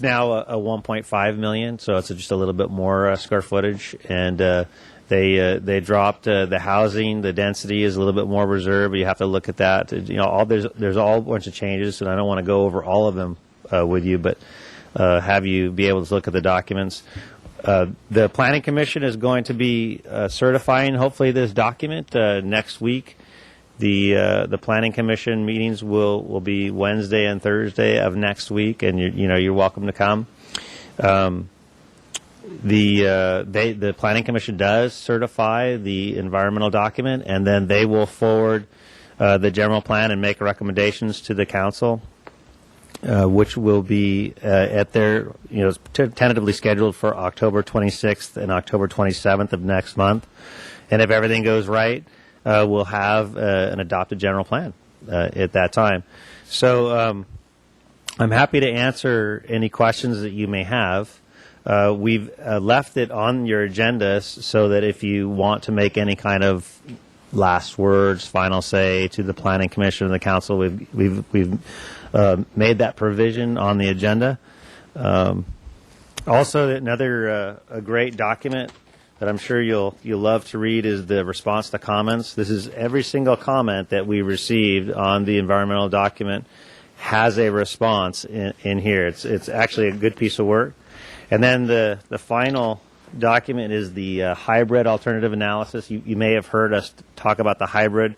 now a 1.5 million, so it's just a little bit more square footage, and they dropped the housing, the density is a little bit more reserved. You have to look at that. There's all a bunch of changes, and I don't want to go over all of them with you, but have you be able to look at the documents. The Planning Commission is going to be certifying, hopefully, this document next week. The Planning Commission meetings will be Wednesday and Thursday of next week, and you're welcome to come. The Planning Commission does certify the environmental document, and then they will forward the general plan and make recommendations to the council, which will be at their tentatively scheduled for October 26th and October 27th of next month. And if everything goes right, we'll have an adopted general plan at that time. So I'm happy to answer any questions that you may have. We've left it on your agenda so that if you want to make any kind of last words, final say to the Planning Commission and the Council, we've made that provision on the agenda. Also, another a great document that I'm sure you'll love to read is the response to comments. This is every single comment that we received on the environmental document has a response in here. It's actually a good piece of work. And then the final document is the hybrid alternative analysis. You may have heard us talk about the hybrid.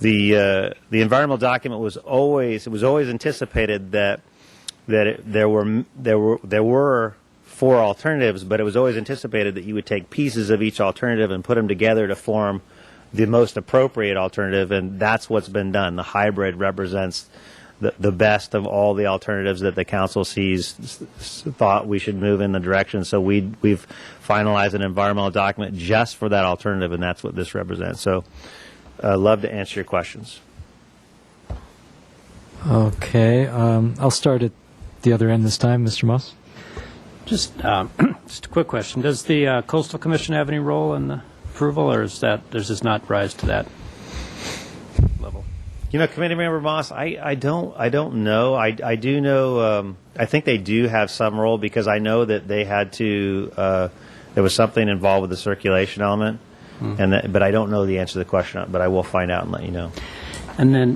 The environmental document was always anticipated that there were 4 alternatives, but it was always anticipated that you would take pieces of each alternative and put them together to form the most appropriate alternative, and that's what's been done. The hybrid represents the best of all the alternatives that the council thought we should move in the direction. So we've finalized an environmental document just for that alternative, and that's what this represents. So I'd love to answer your questions. Okay. I'll start at the other end this time, Mr. Moss. Just a quick question. Does the Coastal Commission have any role in the approval, or does this not rise to that level? Committee Member Moss, I don't know. I do know. I think they do have some role because I know that they had to. There was something involved with the circulation element, but I don't know the answer to the question. But I will find out and let you know. And then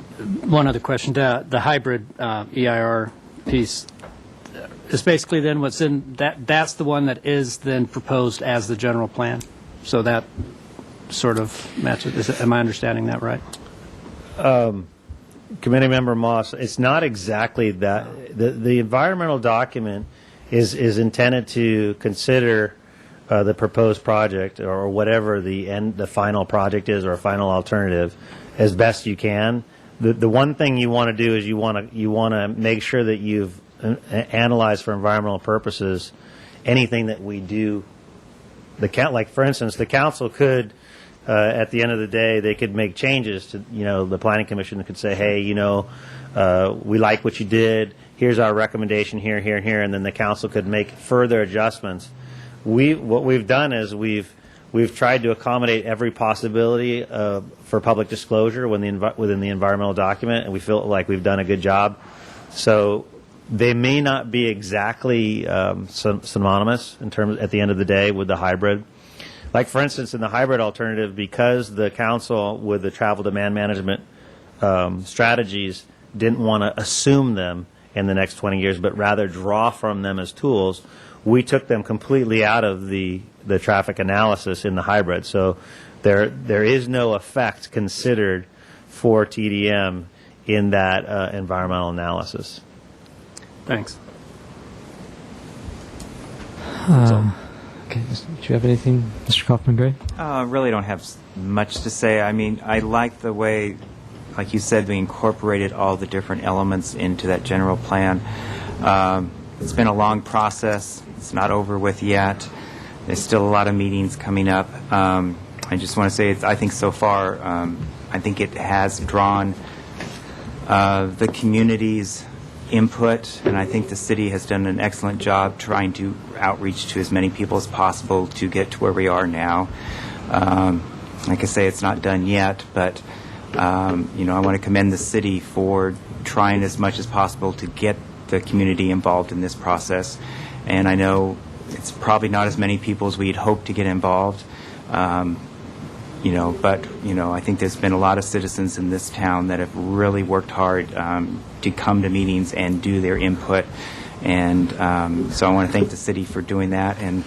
one other question: the hybrid EIR piece is basically then what's in that. That's the one that is then proposed as the general plan. So that sort of matches. Am I understanding that right? Committee Member Moss, it's not exactly that. The environmental document is intended to consider the proposed project or whatever the final project is or final alternative as best you can. The one thing you want to do is you want to make sure that you've analyzed for environmental purposes anything that we do. Like for instance, the council could. At the end of the day, they could make changes to, the Planning Commission could say, hey, we like what you did. Here's our recommendation here, here, here, and then the council could make further adjustments. What we've done is we've tried to accommodate every possibility for public disclosure within the environmental document, and we feel like we've done a good job. So they may not be exactly synonymous in terms at the end of the day with the hybrid. Like, for instance, in the hybrid alternative, because the council with the travel demand management strategies didn't want to assume them in the next 20 years, but rather draw from them as tools, we took them completely out of the traffic analysis in the hybrid. So there is no effect considered for TDM in that environmental analysis. Thanks. Okay, do you have anything, Mr. Kaufman-Gray? Really don't have much to say. I mean, I like the way, like you said, we incorporated all the different elements into that general plan. It's been a long process. It's not over with yet. There's still a lot of meetings coming up. I just want to say, I think so far, I think it has drawn the community's input, and I think the city has done an excellent job trying to outreach to as many people as possible to get to where we are now. Like I say, it's not done yet, but I want to commend the city for trying as much as possible to get the community involved in this process. And I know it's probably not as many people as we'd hoped to get involved. But I think there's been a lot of citizens in this town that have really worked hard to come to meetings and do their input, and so I want to thank the city for doing that. And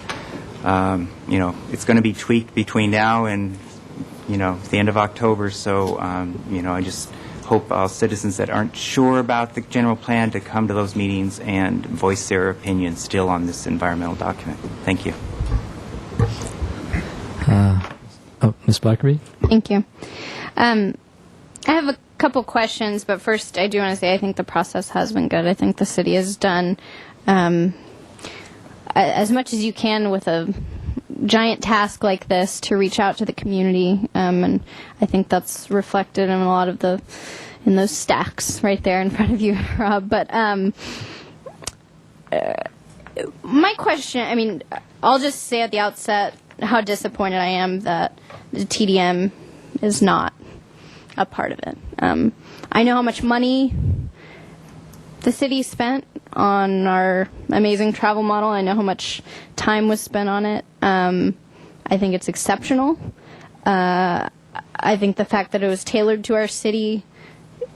it's going to be tweaked between now and the end of October. So I just hope all citizens that aren't sure about the general plan to come to those meetings and voice their opinions still on this environmental document. Thank you. Ms. Blackerby? Thank you. I have a couple questions, but first I do want to say I think the process has been good. I think the city has done as much as you can with a giant task like this to reach out to the community, and I think that's reflected in a lot of in those stacks right there in front of you, Rob. But my question, I'll just say at the outset how disappointed I am that the TDM is not a part of it. I know how much money the city spent on our amazing travel model. I know how much time was spent on it. I think it's exceptional. I think the fact that it was tailored to our city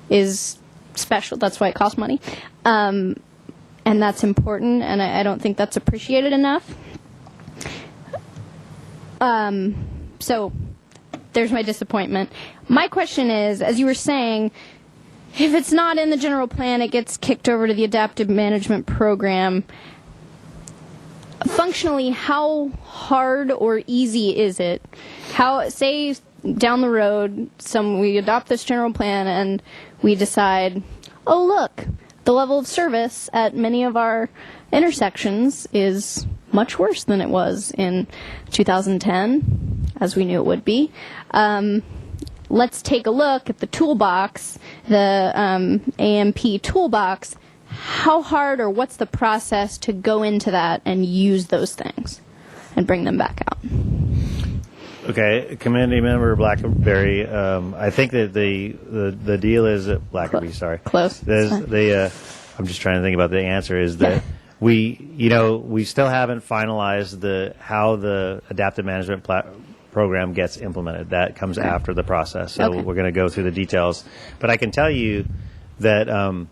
is special. That's why it costs money. And that's important, and I don't think that's appreciated enough. So there's my disappointment. My question is, as you were saying, if it's not in the general plan, it gets kicked over to the adaptive management program. Functionally, how hard or easy is it? Say down the road, we adopt this general plan and we decide, oh look, the level of service at many of our intersections is much worse than it was in 2010, as we knew it would be. Let's take a look at the toolbox, the AMP toolbox. How hard or what's the process to go into that and use those things and bring them back out? Okay, Committee Member Blackberry, I think that the deal is that Blackerby, sorry. Close. I'm just trying to think about the answer is that we still haven't finalized how the adaptive management program gets implemented. That comes after the process. So we're going to go through the details. But I can tell you that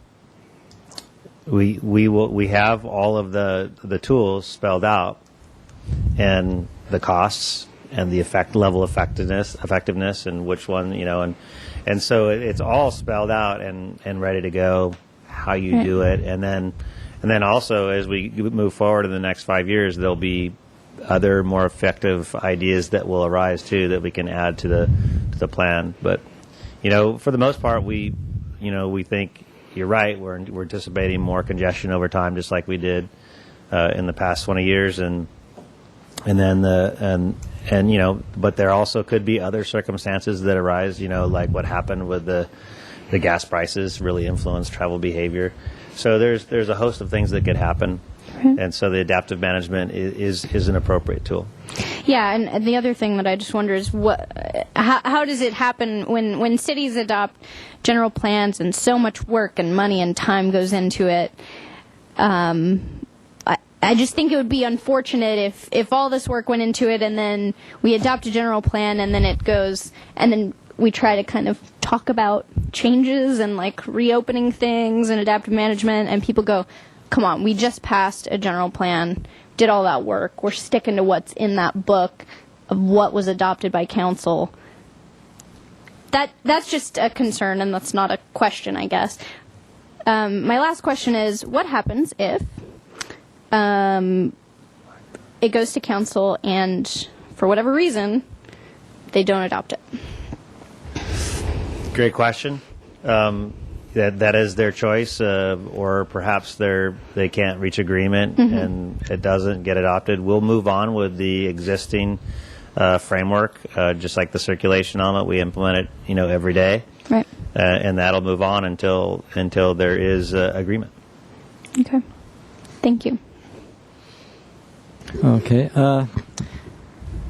we have all of the tools spelled out, and the costs and the level of effectiveness and which one, and so it's all spelled out and ready to go, how you do it, and then also as we move forward in the next 5 years, there'll be other more effective ideas that will arise too that we can add to the plan. But for the most part, we think you're right. We're anticipating more congestion over time, just like we did in the past 20 years, and but there also could be other circumstances that arise. Like what happened with the gas prices really influenced travel behavior. So there's a host of things that could happen. And so the adaptive management is an appropriate tool. Yeah, and the other thing that I just wonder is how does it happen when cities adopt general plans and so much work and money and time goes into it? I just think it would be unfortunate if all this work went into it and then we adopt a general plan and then it goes and then we try to kind of talk about changes and like reopening things and adaptive management, and people go, come on, we just passed a general plan, did all that work, we're sticking to what's in that book of what was adopted by council. That's just a concern, and that's not a question, I guess. My last question is, what happens if it goes to council and, for whatever reason, they don't adopt it? Great question. That is their choice, or perhaps they can't reach agreement and it doesn't get adopted. We'll move on with the existing framework, just like the circulation element. We implement it, every day, Right. And that'll move on until there is agreement. Okay. Thank you. Okay.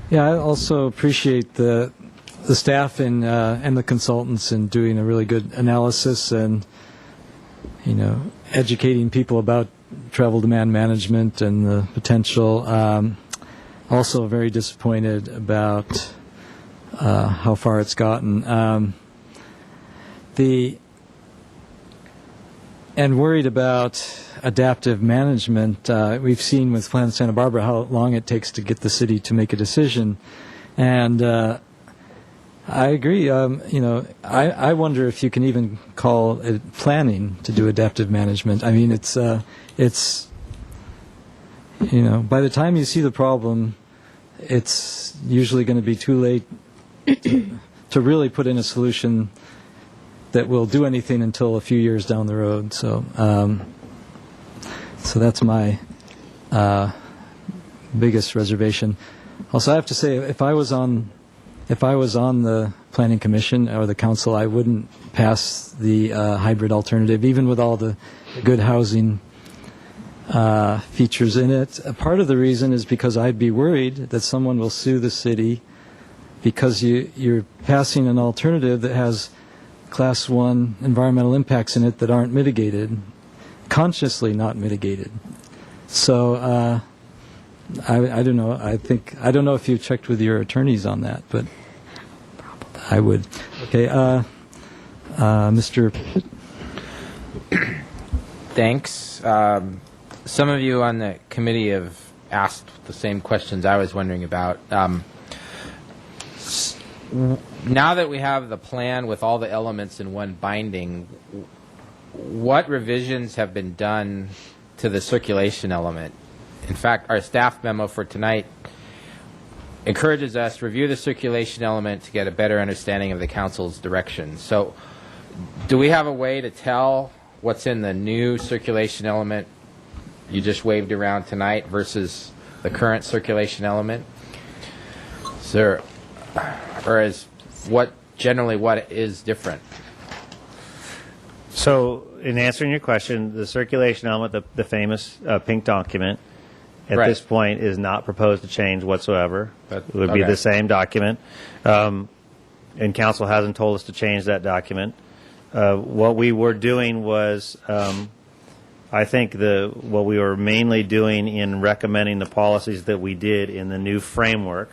Yeah, I also appreciate the staff and the consultants in doing a really good analysis and, educating people about travel demand management and the potential. Also very disappointed about how far it's gotten. And worried about adaptive management. We've seen with Plan Santa Barbara how long it takes to get the city to make a decision. And I agree. I wonder if you can even call it planning to do adaptive management. I mean, it's by the time you see the problem, it's usually going to be too late to really put in a solution that will do anything until a few years down the road. So that's my biggest reservation. Also, I have to say, if I was on the Planning Commission or the Council, I wouldn't pass the hybrid alternative, even with all the good housing features in it. Part of the reason is because I'd be worried that someone will sue the city because you're passing an alternative that has Class 1 environmental impacts in it that aren't mitigated, consciously not mitigated. So I don't know. I don't know if you checked with your attorneys on that, but I would. Okay, Mr. Thanks. Some of you on the committee have asked the same questions I was wondering about. Now that we have the plan with all the elements in one binding, what revisions have been done to the circulation element? In fact, our staff memo for tonight encourages us to review the circulation element to get a better understanding of the council's direction. So do we have a way to tell what's in the new circulation element you just waved around tonight versus the current circulation element? Or is what is different? So, in answering your question, the circulation element, the famous pink document, at Right. this point is not proposed to change whatsoever. But- It would be okay. the same document. And council hasn't told us to change that document. What we were doing was, I think what we were mainly doing in recommending the policies that we did in the new framework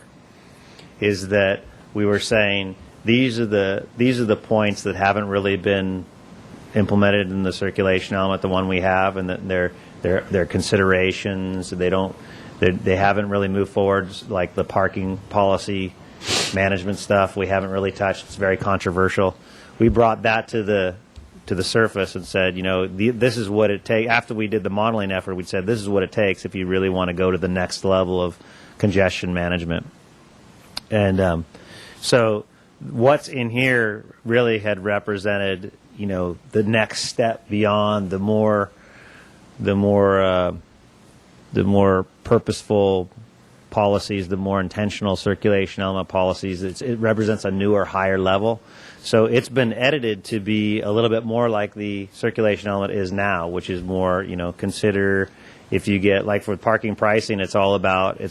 is that we were saying these are the points that haven't really been implemented in the circulation element, the one we have, and that they're considerations. They haven't really moved forward, like the parking policy management stuff. We haven't really touched. It's very controversial. We brought that to the surface and said, this is what it takes. After we did the modeling effort, we said this is what it takes if you really want to go to the next level of congestion management. And so what's in here really had represented, the next step beyond the more purposeful policies, the more intentional circulation element policies. It represents a newer, higher level. So it's been edited to be a little bit more like the circulation element is now, which is more, consider if you get, like for parking pricing, it's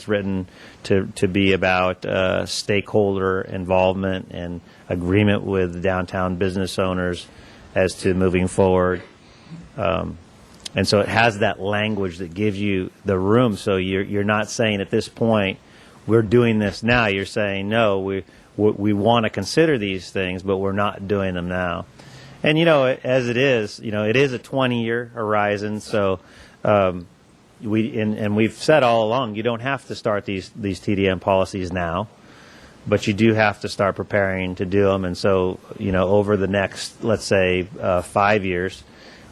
written to be about stakeholder involvement and agreement with downtown business owners as to moving forward. And so it has that language that gives you the room. So you're not saying at this point, we're doing this now. You're saying, no, we want to consider these things, but we're not doing them now. And, you know, as it is, you know, it is a 20-year horizon, so we've said all along, you don't have to start these TDM policies now, but you do have to start preparing to do them. And so, you know, over the next, let's say, 5 years,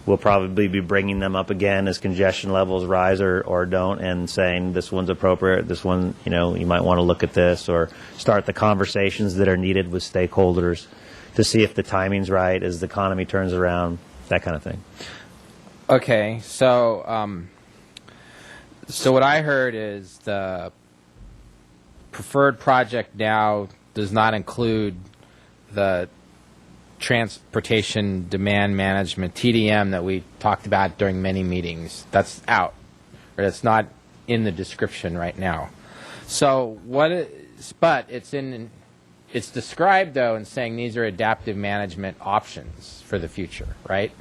we'll probably be bringing them up again as congestion levels rise or don't, and saying this one's appropriate, this one, you know, you might want to look at this, or start the conversations that are needed with stakeholders to see if the timing's right as the economy turns around, that kind of thing. Okay, so so what I heard is the preferred project now does not include the transportation demand management, TDM, that we talked about during many meetings. That's out, or that's not in the description right now. So but it's described, though, in saying these are adaptive management options for the future, right?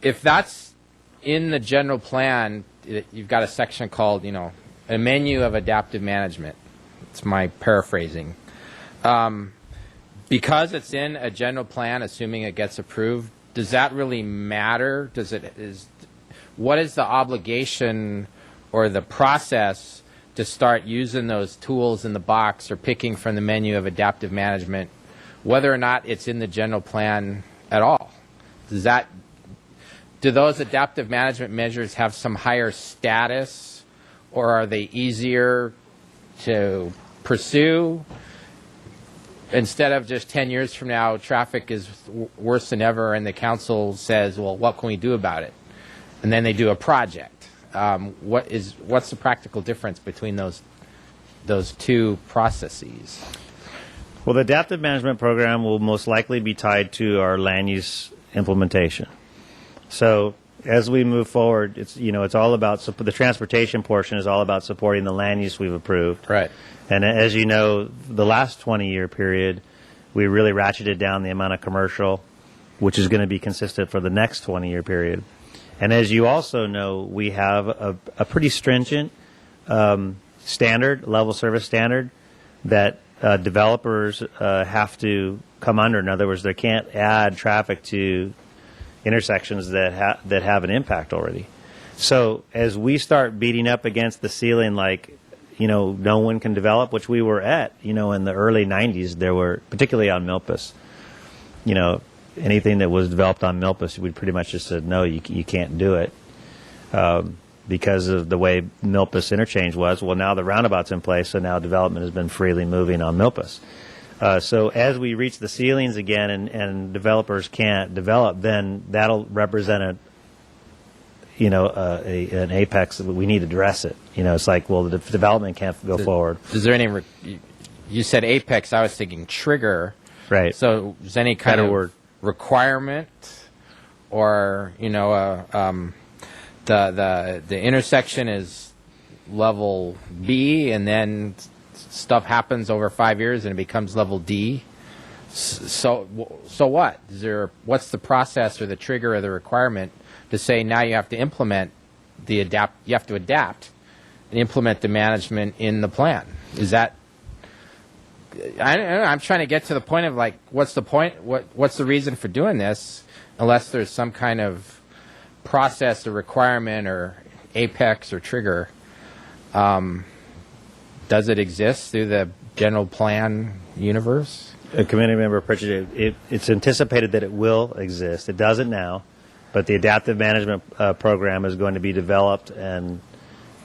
If that's in the general plan, you've got a section called, you know, a menu of adaptive management. It's my paraphrasing. Because it's in a general plan, assuming it gets approved, does that really matter? What is the obligation or the process to start using those tools in the box or picking from the menu of adaptive management, whether or not it's in the general plan at all? Do those adaptive management measures have some higher status, or are they easier to pursue? Instead of just 10 years from now, traffic is worse than ever, and the council says, well, what can we do about it? And then they do a project. What's the practical difference between those two processes? Well, the adaptive management program will most likely be tied to our land use implementation. So as we move forward, it's all about the transportation portion is all about supporting the land use we've approved. Right. And as you know, the last 20-year period, we really ratcheted down the amount of commercial, which is going to be consistent for the next 20-year period. And as you also know, we have a pretty stringent level service standard that developers have to come under. In other words, they can't add traffic to intersections that have an impact already. So as we start beating up against the ceiling, like, no one can develop, which we were at, in the early 90s, there were, particularly on Milpas, anything that was developed on Milpas, we pretty much just said, no, you can't do it because of the way Milpas interchange was. Well, now the roundabout's in place, so now development has been freely moving on Milpas. So as we reach the ceilings again and developers can't develop, then that'll represent an apex that we need to address it. It's like, well, the development can't go forward. Is there any? You said apex. I was thinking trigger. Right. So is any kind of requirement, or the intersection is level B, and then stuff happens over 5 years and it becomes level D. So what? What's the process or the trigger or the requirement to say now you have to implement you have to adapt and implement the management in the plan? Is that? I don't know, I'm trying to get to the point of, like, what's the point? What's the reason for doing this, unless there's some kind of process or requirement or apex or trigger? Does it exist through the general plan universe? Committee Member Pritchett, it's anticipated that it will exist. It doesn't now, but the adaptive management program is going to be developed and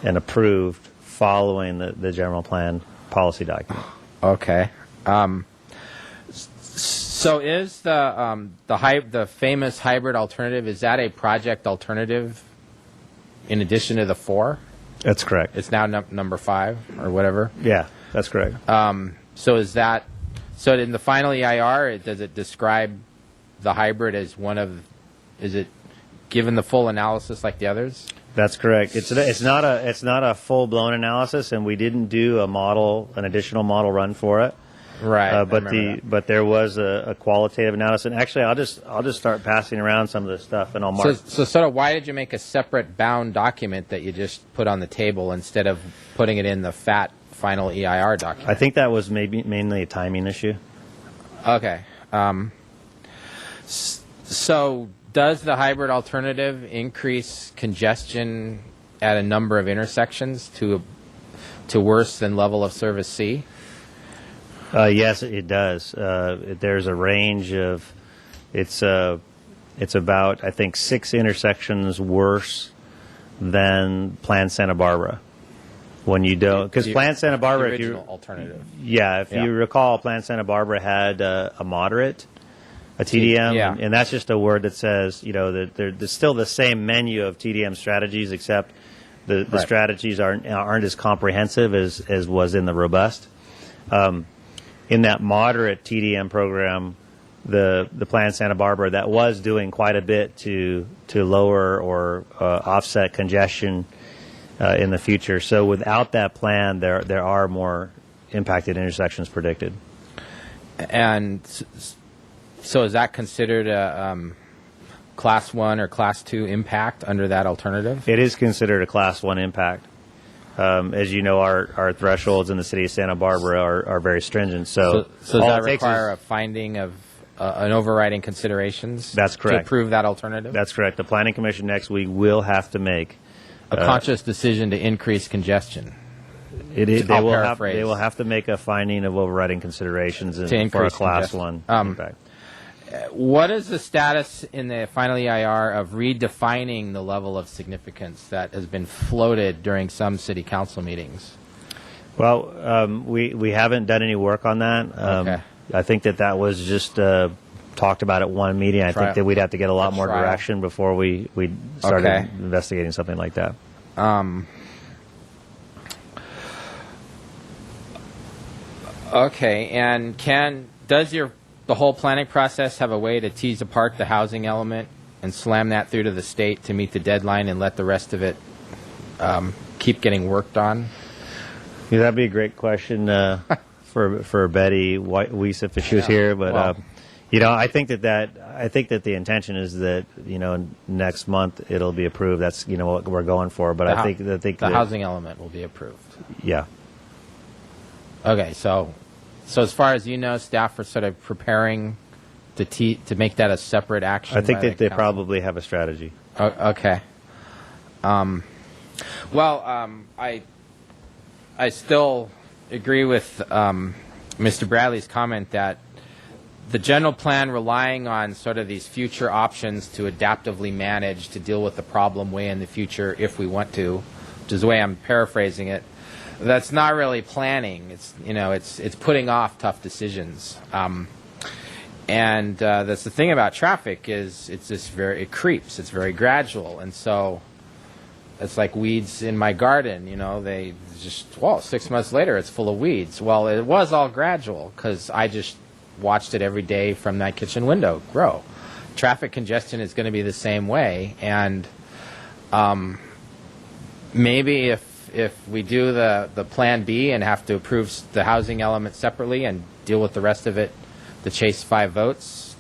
approved following the general plan policy document. Okay. So is the famous hybrid alternative, is that a project alternative in addition to the 4? That's correct. It's now number 5 or whatever? Yeah, that's correct. So in the final EIR, does it describe the hybrid as is it given the full analysis like the others? That's correct. It's not a full-blown analysis, and we didn't do an additional model run for it. Right. But there was a qualitative analysis. And actually, I'll just start passing around some of this stuff, and I'll mark. So sort of, why did you make a separate bound document that you just put on the table instead of putting it in the FAT final EIR document. I think that was maybe mainly a timing issue. Okay. So does the hybrid alternative increase congestion at a number of intersections to worse than level of service C? Yes, it does. There's a range of, it's about, I think, 6 intersections worse than Plan Santa Barbara. When you don't, because Plan Santa Barbara, the if you original alternative. Yeah, if you recall, Plan Santa Barbara had a moderate, a TDM, Yeah. and that's just a word that says, you know, that there's still the same menu of TDM strategies, except the Right. strategies aren't as comprehensive as was in the robust. In that moderate TDM program, the Plan Santa Barbara, that was doing quite a bit to lower or offset congestion in the future. So without that plan, there are more impacted intersections predicted. And so is that considered a Class 1 or Class 2 impact under that alternative? It is considered a Class 1 impact. As you know, our thresholds in the city of Santa Barbara are very stringent. So does all that it takes require is- a finding of an overriding considerations? That's correct. To approve that alternative? That's correct. The Planning Commission next week will have to make a conscious decision to increase congestion. They I'll will paraphrase. have to make a finding of overriding considerations To for a increase Class congestion. 1 impact. What is the status in the final EIR of redefining the level of significance that has been floated during some city council meetings? Well, we haven't done any work on that. Okay. I think that was just talked about at one meeting. I think that we'd have to get a lot more trial. direction before we started Okay. investigating something like that. Okay, and does the whole planning process have a way to tease apart the housing element and slam that through to the state to meet the deadline and let the rest of it keep getting worked on? Yeah, that'd be a great question for Betty Wiesif if she was here. But well. I think that the intention is that next month it'll be approved. That's what we're going for. But I think the housing element will be approved. Yeah. Okay, so as far as you know, staff are sort of preparing to make that a separate action. I think by that the they council? probably have a strategy. Okay. I still agree with Mr. Bradley's comment that the general plan relying on sort of these future options to adaptively manage to deal with the problem way in the future if we want to, which is the way I'm paraphrasing it. That's not really planning. It's putting off tough decisions. And that's the thing about traffic is it creeps. It's very gradual, and so it's like weeds in my garden. They just 6 months later it's full of weeds. Well, it was all gradual because I just watched it every day from that kitchen window grow. Traffic congestion is going to be the same way, and maybe if we do the Plan B and have to approve the housing element separately and deal with the rest of it to chase 5 votes,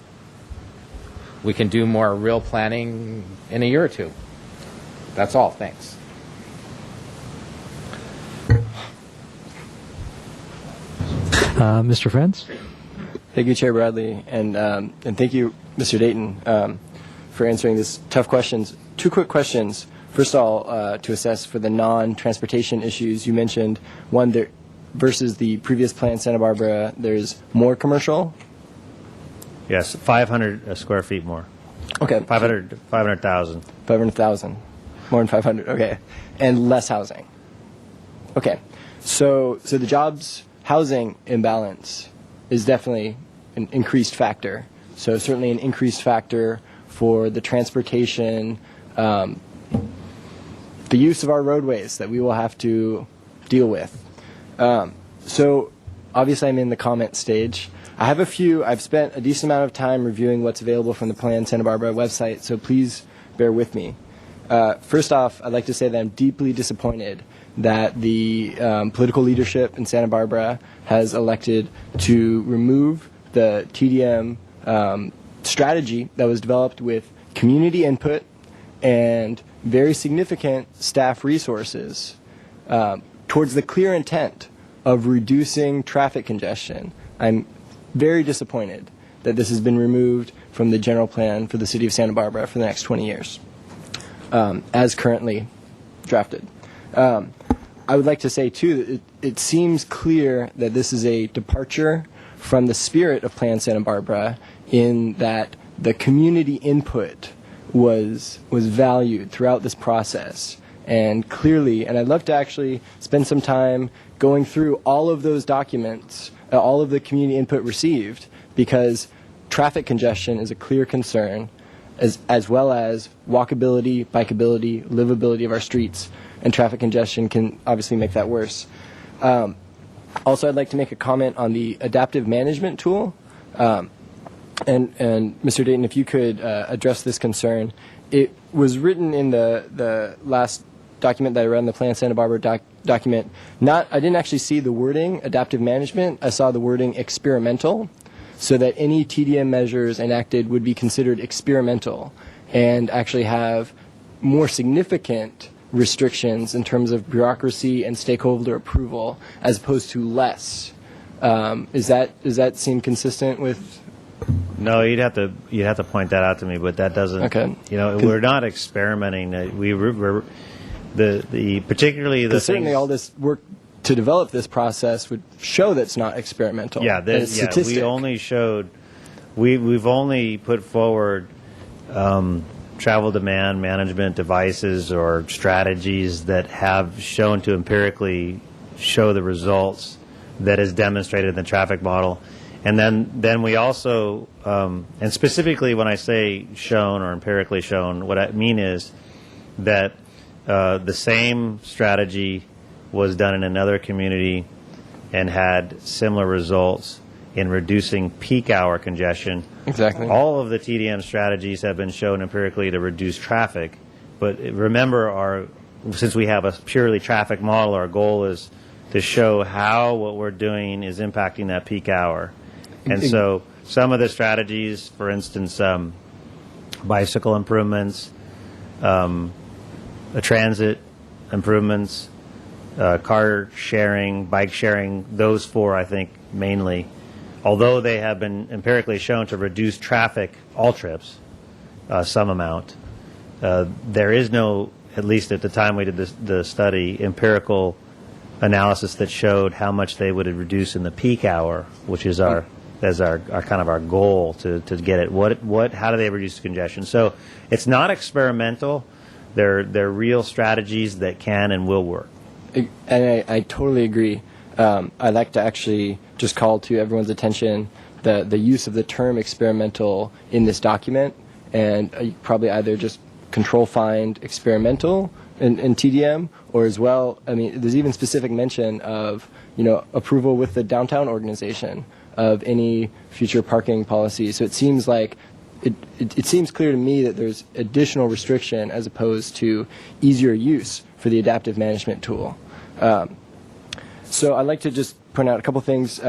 we can do more real planning in a year or two. That's all. Thanks. Mr. Friends? Thank you, Chair Bradley, and thank you, Mr. Dayton, for answering these tough questions. 2 quick questions. First of all, to assess for the non-transportation issues you mentioned, one there versus the previous plan, Santa Barbara, there's more commercial. Yes, 500 square feet more. Okay. 500,000. 500,000. More than 500. Okay. And less housing. Okay. So the jobs housing imbalance is definitely an increased factor. So certainly an increased factor for the transportation, the use of our roadways that we will have to deal with. So obviously I'm in the comment stage. I've spent a decent amount of time reviewing what's available from the Plan Santa Barbara website, so please bear with me. First off, I'd like to say that I'm deeply disappointed that the political leadership in Santa Barbara has elected to remove the TDM strategy that was developed with community input and very significant staff resources towards the clear intent of reducing traffic congestion. I'm very disappointed that this has been removed from the general plan for the city of Santa Barbara for the next 20 years, as currently drafted. I would like to say, too, that it seems clear that this is a departure from the spirit of Plan Santa Barbara, in that the community input was valued throughout this process. And clearly, and I'd love to actually spend some time going through all of those documents, all of the community input received, because traffic congestion is a clear concern, as well as walkability, bikeability, livability of our streets, and traffic congestion can obviously make that worse. Also, I'd like to make a comment on the adaptive management tool. And Mr. Dayton, if you could address this concern. It was written in the last document that I read in the Plan Santa Barbara document. I didn't actually see the wording adaptive management. I saw the wording experimental, so that any TDM measures enacted would be considered experimental and actually have more significant restrictions in terms of bureaucracy and stakeholder approval, as opposed to less. Does that seem consistent with? No, you'd have to point that out to me, but that doesn't. Okay. We're not experimenting. We're particularly the certainly all this work to develop this process would show that's not experimental. Yeah, we only showed. We've only put forward travel demand management devices or strategies that have shown to empirically show the results that is demonstrated in the traffic model. And then we also, and specifically when I say shown or empirically shown, what I mean is that the same strategy was done in another community and had similar results in reducing peak hour congestion. Exactly. All of the TDM strategies have been shown empirically to reduce traffic, but remember, since we have a purely traffic model, our goal is to show how what we're doing is impacting that peak hour. And so some of the strategies, for instance, bicycle improvements, transit improvements, car sharing, bike sharing, those four, I think, mainly, although they have been empirically shown to reduce traffic, all trips, some amount, there is no, at least at the time we did the study, empirical analysis that showed how much they would reduce in the peak hour, which is our kind of our goal to get it. How do they reduce congestion? So it's not experimental. They're real strategies that can and will work. And I totally agree. I'd like to actually just call to everyone's attention the use of the term experimental in this document, and probably either just control find experimental in TDM, or as well, I mean, there's even specific mention of approval with the downtown organization of any future parking policy. So it seems like it seems clear to me that there's additional restriction as opposed to easier use for the adaptive management tool. So I'd like to just point out a couple things.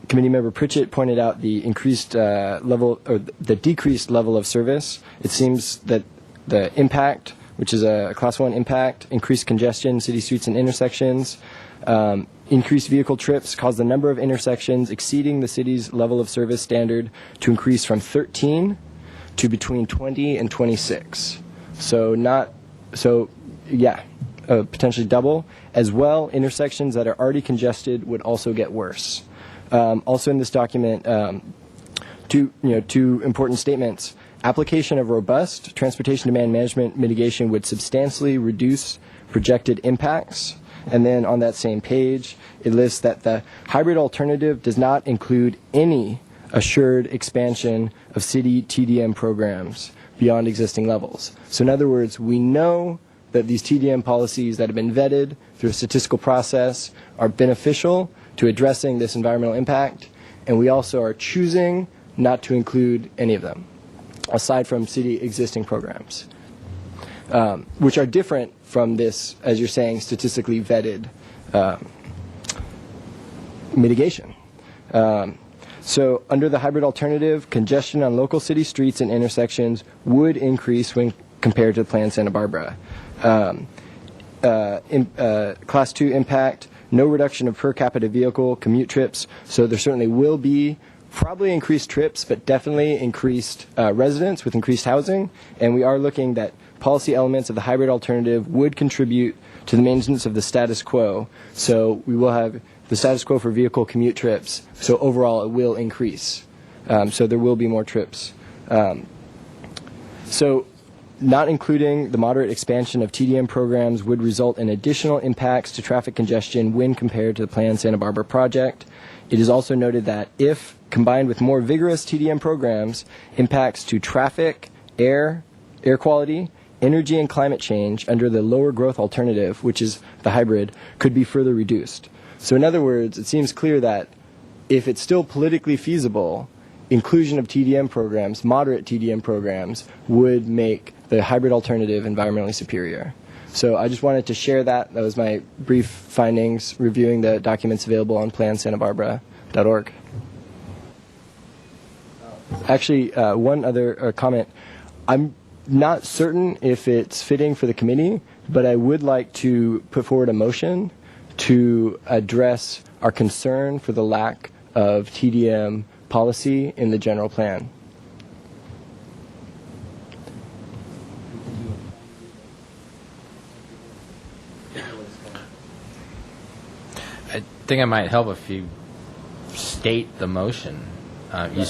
Committee Member Pritchett pointed out the increased level, or the decreased level of service. It seems that the impact, which is a Class 1 impact, increased congestion, city streets and intersections, increased vehicle trips caused the number of intersections exceeding the city's level of service standard to increase from 13 to between 20 and 26. Potentially double. As well, intersections that are already congested would also get worse. Also in this document, two important statements. Application of robust transportation demand management mitigation would substantially reduce projected impacts. And then on that same page, it lists that the hybrid alternative does not include any assured expansion of city TDM programs beyond existing levels. So in other words, we know that these TDM policies that have been vetted through a statistical process are beneficial to addressing this environmental impact, and we also are choosing not to include any of them, aside from city existing programs, which are different from this, as you're saying, statistically vetted mitigation. So under the hybrid alternative, congestion on local city streets and intersections would increase when compared to Plan Santa Barbara. Class 2 impact, no reduction of per capita vehicle commute trips. So there certainly will be probably increased trips, but definitely increased residents with increased housing. And we are looking that policy elements of the hybrid alternative would contribute to the maintenance of the status quo. So we will have the status quo for vehicle commute trips. So overall, it will increase. So there will be more trips. So not including the moderate expansion of TDM programs would result in additional impacts to traffic congestion when compared to the planned Santa Barbara project. It is also noted that if combined with more vigorous TDM programs, impacts to traffic, air quality, energy and climate change under the lower growth alternative, which is the hybrid, could be further reduced. So in other words, it seems clear that if it's still politically feasible, inclusion of TDM programs, moderate TDM programs, would make the hybrid alternative environmentally superior. So I just wanted to share that. That was my brief findings reviewing the documents available on plansantabarbara.org. Actually, one other comment. I'm not certain if it's fitting for the committee, but I would like to put forward a motion to address our concern for the lack of TDM policy in the general plan. I think it might help if you state the motion. You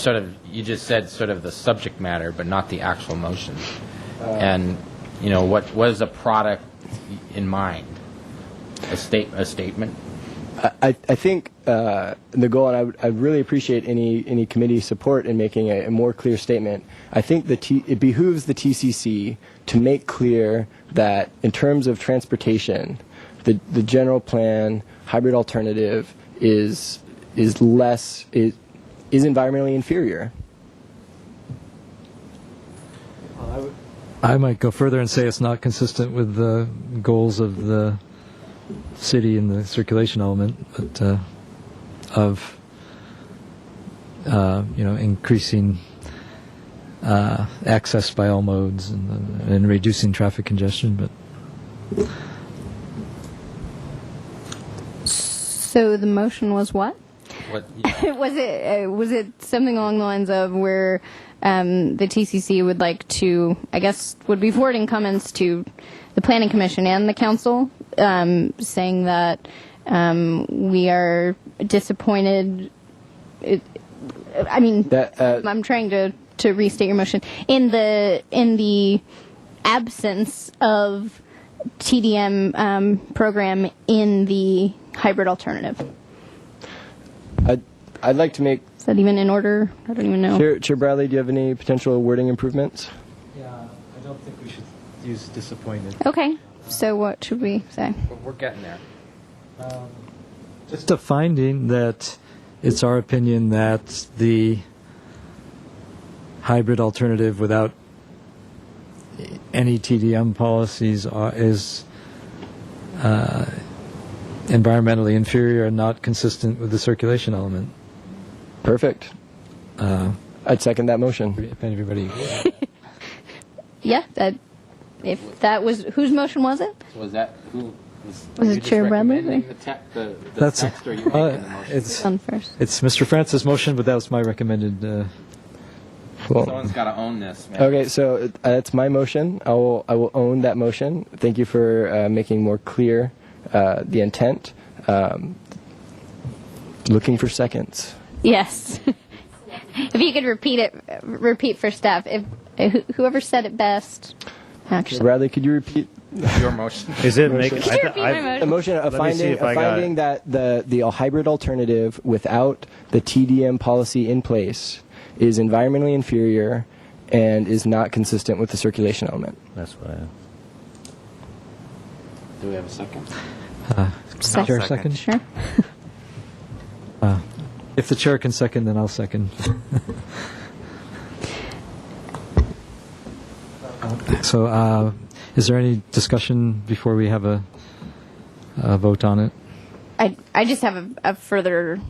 just said sort of the subject matter, but not the actual motion. And what is a product in mind? A statement. I think the goal, and I really appreciate any committee support in making a more clear statement. I think it behooves the TCC to make clear that in terms of transportation, the general plan hybrid alternative is environmentally inferior. I might go further and say it's not consistent with the goals of the city and the circulation element, but of increasing access by all modes and reducing traffic congestion. But So the motion was what? What? was it something along the lines of where the TCC would like to, I guess, would be forwarding comments to the Planning Commission and the Council, saying that we are disappointed. I'm trying to restate your motion in the absence of TDM program in the hybrid alternative. I'd like to make. Is that even in order? I don't even know. Chair Bradley, do you have any potential wording improvements? yeah, I don't think we should use disappointed. Okay. So what should we say? We're getting there. Just a finding that it's our opinion that the hybrid alternative without any TDM policies is environmentally inferior and not consistent with the circulation element. Perfect. I'd second that motion. If everybody. Yeah. If that was whose motion was it? So was that who? Was it Chair Bradley? The text, or you making the motion? It's On first. Mr. Francis' motion, but that was my recommended. Someone's got to own this, man. Okay, so that's my motion. I will own that motion. Thank you for making more clear the intent. Looking for seconds. Yes. If you could repeat for staff. If whoever said it best. Actually. Bradley, could you repeat Your motion. Is it make? Could you repeat my motion? the motion? A Let me see finding, if I got finding it. that the hybrid alternative without the TDM policy in place is environmentally inferior and is not consistent with the circulation element. That's what I. Do we have a second? Chair second? Sure. If the chair can second, then I'll second. So, is there any discussion before we have a vote on it? I just have a further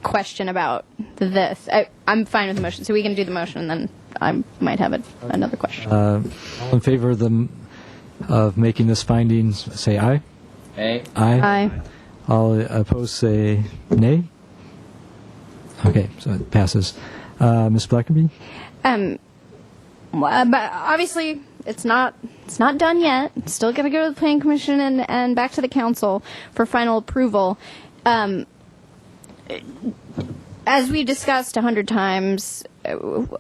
question about this. I'm fine with the motion, so we can do the motion, and then I might have another question. All in favor of the of making this findings say aye. A. Aye. All opposed say nay. Okay, so it passes. Ms. Blackerby? But obviously, it's not done yet. It's still going to go to the Planning Commission and back to the council for final approval. As we discussed 100 times,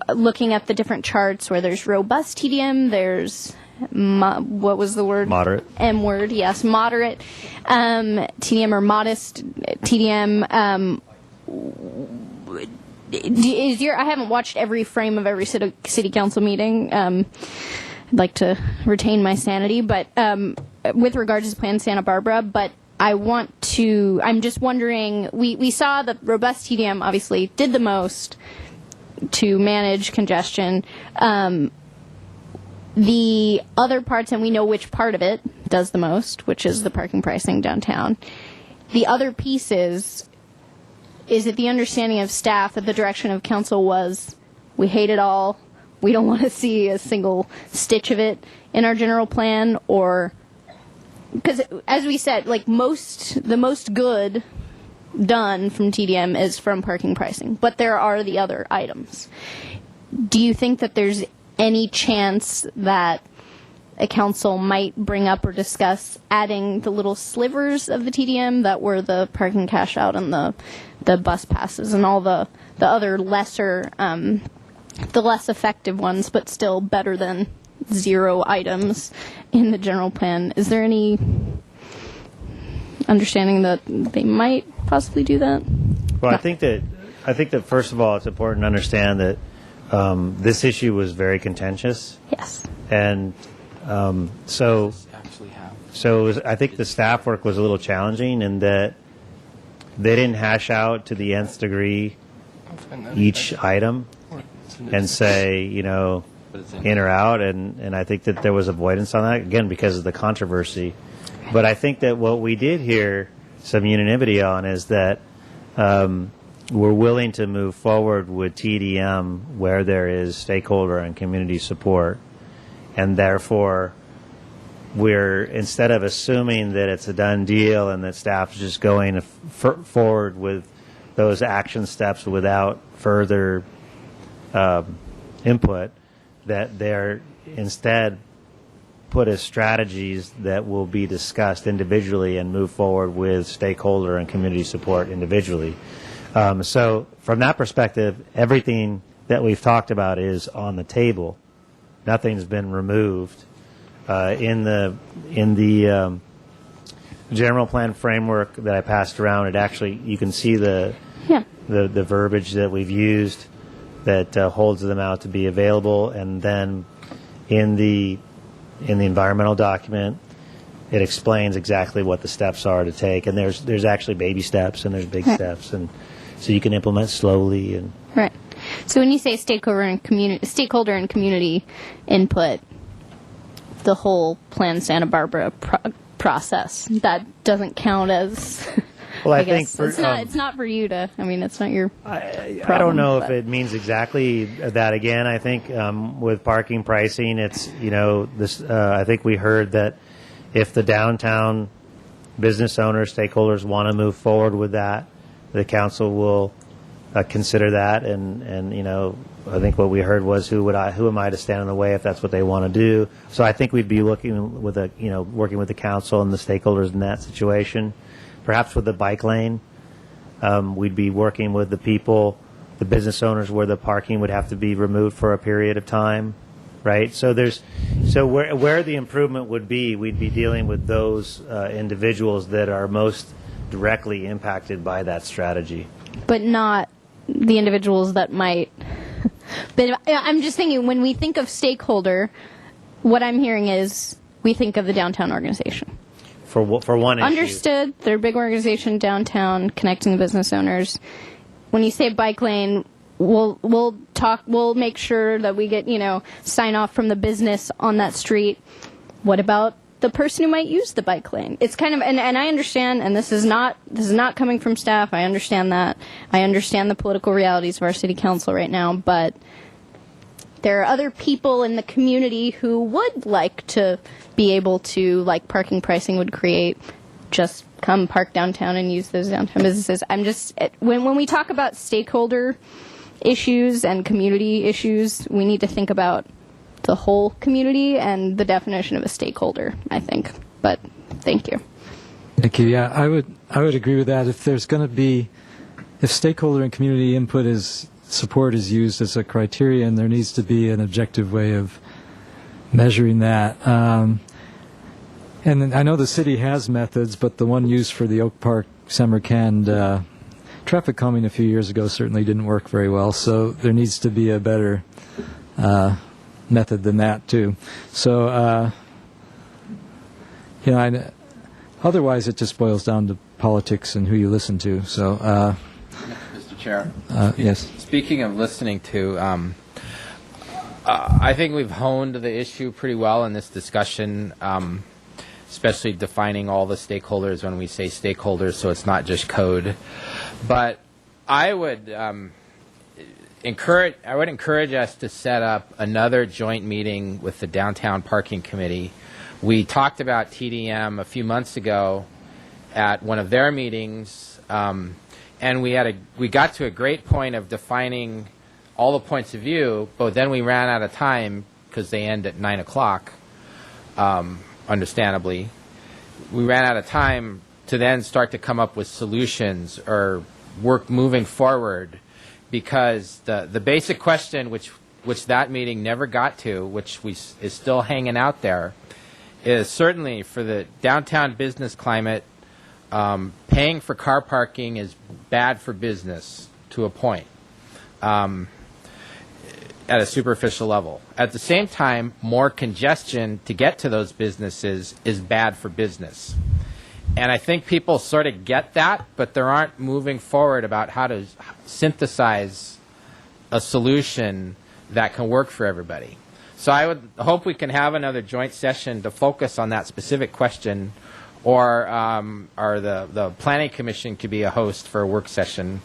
looking at the different charts where there's robust TDM, there's what was the word? Moderate. M word, yes, moderate TDM or modest TDM. I haven't watched every frame of every city council meeting. I'd like to retain my sanity, but with regards to Plan Santa Barbara, but I'm just wondering, we saw the robust TDM obviously did the most to manage congestion. The other parts, and we know which part of it does the most, which is the parking pricing downtown. The other pieces, is it the understanding of staff that the direction of council was, we hate it all, we don't want to see a single stitch of it in our general plan, or, because as we said, like the most good done from TDM is from parking pricing, but there are the other items. Do you think that there's any chance that a council might bring up or discuss adding the little slivers of the TDM that were the parking cash out and the bus passes and all the other lesser, the less effective ones, but still better than 0 items in the general plan? Is there any understanding that they might possibly do that? Well, I think that first of all, it's important to understand that this issue was very contentious. Yes. And so I think the staff work was a little challenging in that they didn't hash out to the nth degree each item and say, in or out. And I think that there was avoidance on that, again, because of the controversy. But I think that what we did hear some unanimity on is that we're willing to move forward with TDM where there is stakeholder and community support. And therefore, we're, instead of assuming that it's a done deal and that staff is just going forward with those action steps without further input, that they're instead put as strategies that will be discussed individually and move forward with stakeholder and community support individually. So from that perspective, everything that we've talked about is on the table. Nothing's been removed. In the general plan framework that I passed around, it actually, you can see the verbiage that we've used that holds them out to be available, and then in the environmental document, it explains exactly what the steps are to take, and there's actually baby steps and there's big steps, and so you can implement slowly. And right. So when you say stakeholder and community input, the whole Plan Santa Barbara process, that doesn't count as. Well, I guess think it's not for you to. I mean, it's not your. I don't know if it means exactly that. Again, I think with parking pricing, it's this. I think we heard that if the downtown business owners, stakeholders want to move forward with that, the council will consider that. And I think what we heard was who am I to stand in the way if that's what they want to do. So I think we'd be looking with working with the council and the stakeholders in that situation. Perhaps with the bike lane, we'd be working with the people, the business owners, where the parking would have to be removed for a period of time, right? So where the improvement would be, we'd be dealing with those individuals that are most directly impacted by that strategy. But not the individuals that might. But I'm just thinking, when we think of stakeholder, what I'm hearing is we think of the downtown organization. For one issue. Understood. They're a big organization downtown, connecting the business owners. When you say bike lane, we'll make sure that we get sign off from the business on that street. What about the person who might use the bike lane? It's kind of, and I understand, and this is not coming from staff. I understand that. I understand the political realities of our city council right now, but there are other people in the community who would like to be able to, like parking pricing would create, just come park downtown and use those downtown businesses. I'm just, when we talk about stakeholder issues and community issues, we need to think about the whole community and the definition of a stakeholder, I think. But thank you. Thank you. Yeah, I would agree with that. If there's going to be, if stakeholder and community input support is used as a criterion, there needs to be an objective way of measuring that. And I know the city has methods, but the one used for the Oak Park Samarkand traffic calming a few years ago certainly didn't work very well. So there needs to be a better method than that too. So otherwise it just boils down to politics and who you listen to. So Mr. Chair. Yes. Speaking of listening to, I think we've honed the issue pretty well in this discussion. Especially defining all the stakeholders when we say stakeholders, so it's not just code. But I would encourage us to set up another joint meeting with the Downtown Parking Committee. We talked about TDM a few months ago at one of their meetings, and we got to a great point of defining all the points of view, but then we ran out of time because they end at 9 o'clock. Understandably, we ran out of time to then start to come up with solutions or work moving forward, because the basic question which that meeting never got to, which is still hanging out there, is certainly for the downtown business climate, paying for car parking is bad for business to a point. At a superficial level. At the same time, more congestion to get to those businesses is bad for business. And I think people sort of get that, but they aren't moving forward about how to synthesize a solution that can work for everybody. So I would hope we can have another joint session to focus on that specific question, or the Planning Commission could be a host for a work session.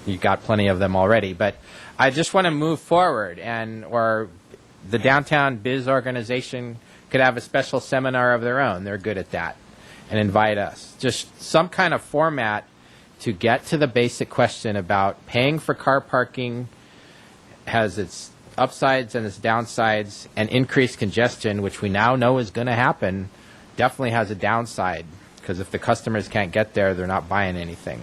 You've got plenty of them already, but I just want to move forward, or the Downtown Biz Organization could have a special seminar of their own. They're good at that, and invite us. Just some kind of format to get to the basic question about paying for car parking has its upsides and its downsides, and increased congestion, which we now know is going to happen, definitely has a downside, because if the customers can't get there, they're not buying anything.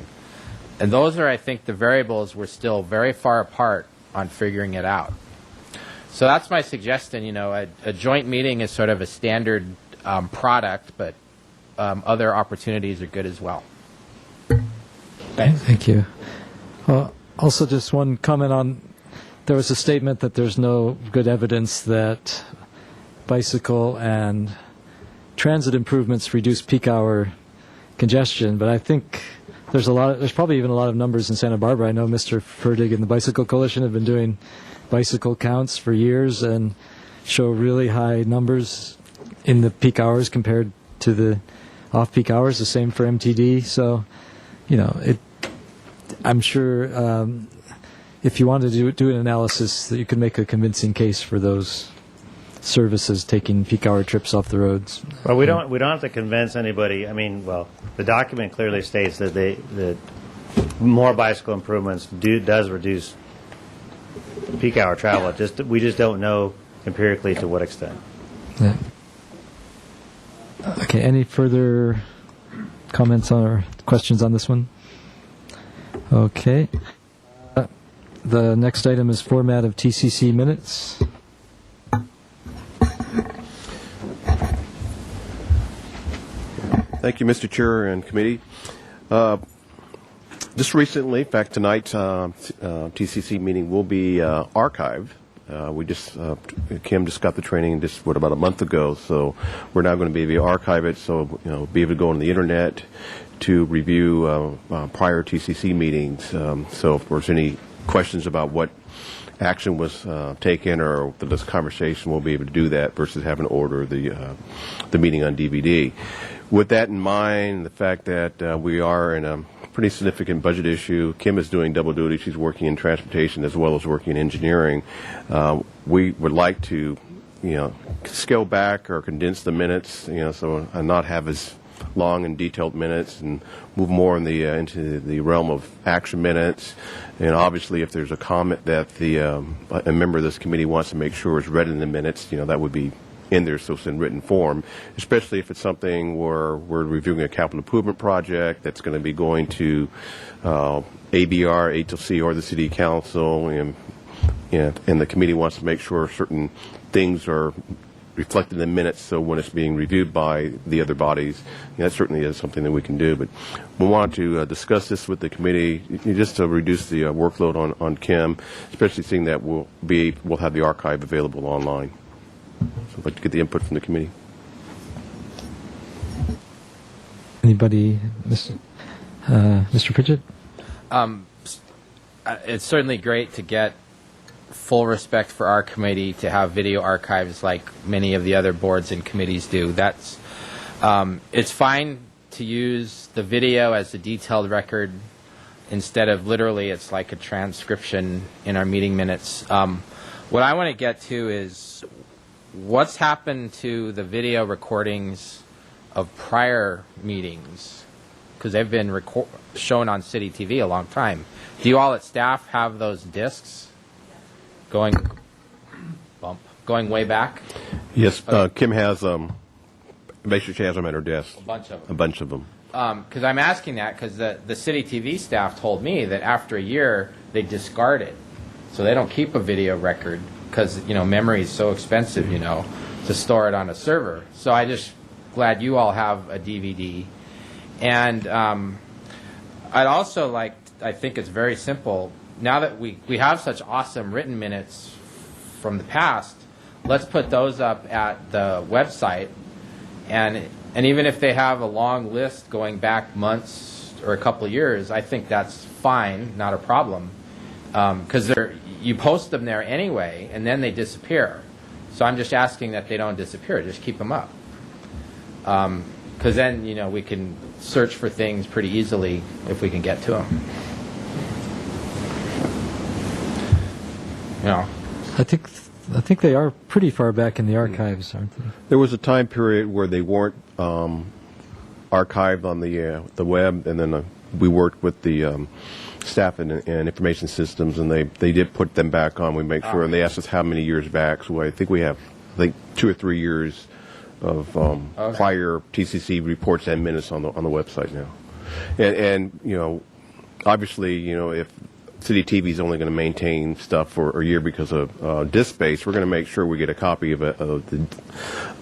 And those are, I think, the variables we're still very far apart on figuring it out. So that's my suggestion. A joint meeting is sort of a standard product, but other opportunities are good as well. Thanks. Thank you. Also, just one comment on, there was a statement that there's no good evidence that bicycle and transit improvements reduce peak hour congestion, but I think there's probably even a lot of numbers in Santa Barbara. I know Mr. Ferdig and the Bicycle Coalition have been doing bicycle counts for years and show really high numbers in the peak hours compared to the off-peak hours, the same for MTD. So, I'm sure if you wanted to do an analysis, that you could make a convincing case for those services taking peak hour trips off the roads. Well, we don't have to convince anybody. I mean, the document clearly states that more bicycle improvements does reduce peak hour travel. We just don't know empirically to what extent. Yeah. Okay. Any further comments or questions on this one? Okay. The next item is format of TCC minutes. Thank you, Mr. Chair and committee. Just recently, in fact, tonight's TCC meeting will be archived. Kim just got the training about a month ago, so we're now going to be able to archive it, so be able to go on the internet to review prior TCC meetings. So if there's any questions about what action was taken or this conversation, we'll be able to do that versus having to order the meeting on DVD. With that in mind, the fact that we are in a pretty significant budget issue. Kim is doing double duty. She's working in transportation as well as working in engineering. We would like to, scale back or condense the minutes, so not have as long and detailed minutes and move more in into the realm of action minutes. And obviously, if there's a comment that a member of this committee wants to make sure is read in the minutes, that would be in there, so it's in written form, especially if it's something where we're reviewing a capital improvement project that's going to be going to ABR, HLC, or the City Council, and the committee wants to make sure certain things are reflected in the minutes, so when it's being reviewed by the other bodies, that certainly is something that we can do. But we want to discuss this with the committee just to reduce the workload on Kim, especially seeing that we'll have the archive available online. So I'd like to get the input from the committee. Anybody, Mr. Pritchett? It's certainly great to get full respect for our committee to have video archives like many of the other boards and committees do. That's it's fine to use the video as a detailed record instead of literally it's like a transcription in our meeting minutes. What I want to get to is what's happened to the video recordings of prior meetings, because they've been shown on City TV a long time. Do you all at staff have those discs going way back? Yes, Kim has basically she has them at her desk. A bunch of them. Because I'm asking that because the City TV staff told me that after a year they discard it, so they don't keep a video record because memory is so expensive, to store it on a server. So I just glad you all have a DVD, and I'd also I think it's very simple. Now that we have such awesome written minutes from the past, let's put those up at the website, and even if they have a long list going back months or a couple of years, I think that's fine, not a problem, because you post them there anyway, and then they disappear. So I'm just asking that they don't disappear, just keep them up, because then we can search for things pretty easily if we can get to them. I think they are pretty far back in the archives, aren't they? There was a time period where they weren't archived on the web, and then we worked with the staff and information systems, and they did put them back on. We make sure, and they asked us how many years back. So I think we have 2 or 3 years of prior TCC reports and minutes on the website now. And obviously, if City TV is only going to maintain stuff for a year because of disk space, we're going to make sure we get a copy of the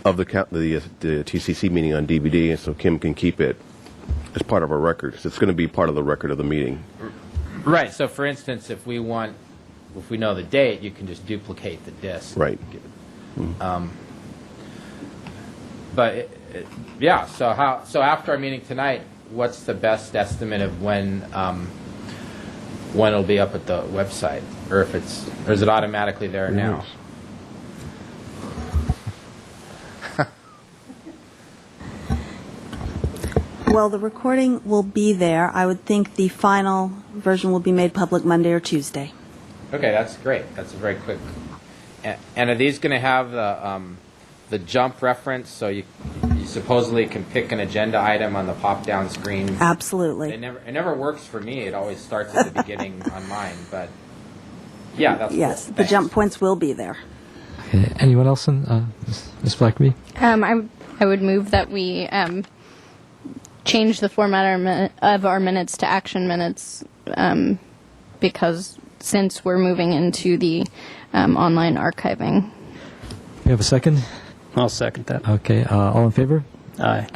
TCC meeting on DVD, and so Kim can keep it as part of our record. So it's going to be part of the record of the meeting. Right. So, for instance, if we know the date, you can just duplicate the disk. Right. But yeah. So after our meeting tonight, what's the best estimate of when it'll be up at the website, or is it automatically there now? Well, the recording will be there. I would think the final version will be made public Monday or Tuesday. Okay, that's great. That's a very quick. And are these going to have the jump reference, so you supposedly can pick an agenda item on the pop-down screen? Absolutely. It never works for me. It always starts at the beginning on mine, but yeah, that's yes. Cool. The jump points will be there. Okay. Anyone else? Ms. Blackaby? I would move that we change the format of our minutes to action minutes, because since we're moving into the online archiving. You have a second? I'll second that. Okay. All in favor? Aye.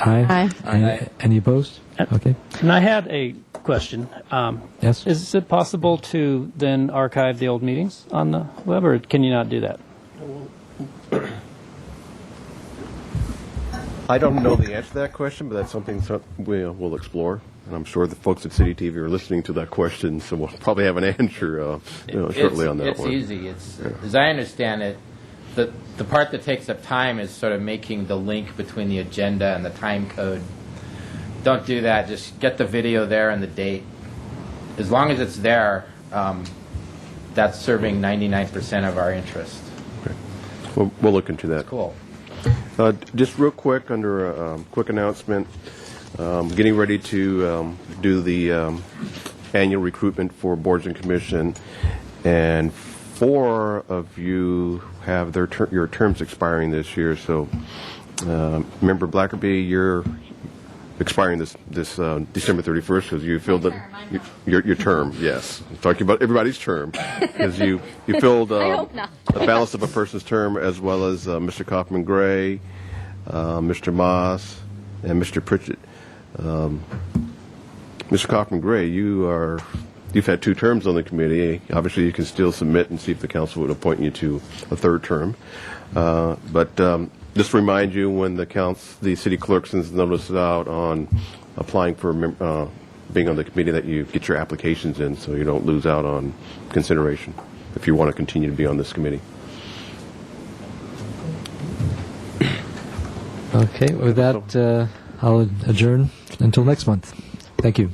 Aye. Any opposed? Okay. And I had a question. Yes? Is it possible to then archive the old meetings on the web, or can you not do that? I don't know the answer to that question, but that's something we'll explore. And I'm sure the folks at City TV are listening to that question, so we'll probably have an answer shortly on that one. It's easy. As I understand it, the part that takes up time is sort of making the link between the agenda and the time code. Don't do that. Just get the video there and the date, as long as it's there, that's serving 99% of our interest. We'll look into that. Cool. Just real quick, under a quick announcement, getting ready to do the annual recruitment for boards and commission, and 4 of you have your terms expiring this year. So, Member Blackerby, you're expiring this December 31st because you filled your term. Yes, I'm talking about everybody's term because you filled the balance of a person's term, as well as Mr. Kaufman Gray, Mr. Moss, and Mr. Pritchett. Mr. Kaufman Gray, you've had 2 terms on the committee. Obviously, you can still submit and see if the council would appoint you to a 3rd term. But just to remind you, when the city clerk sends notice out on applying for being on the committee, that you get your applications in so you don't lose out on consideration if you want to continue to be on this committee. Okay, with that, I'll adjourn until next month. Thank you.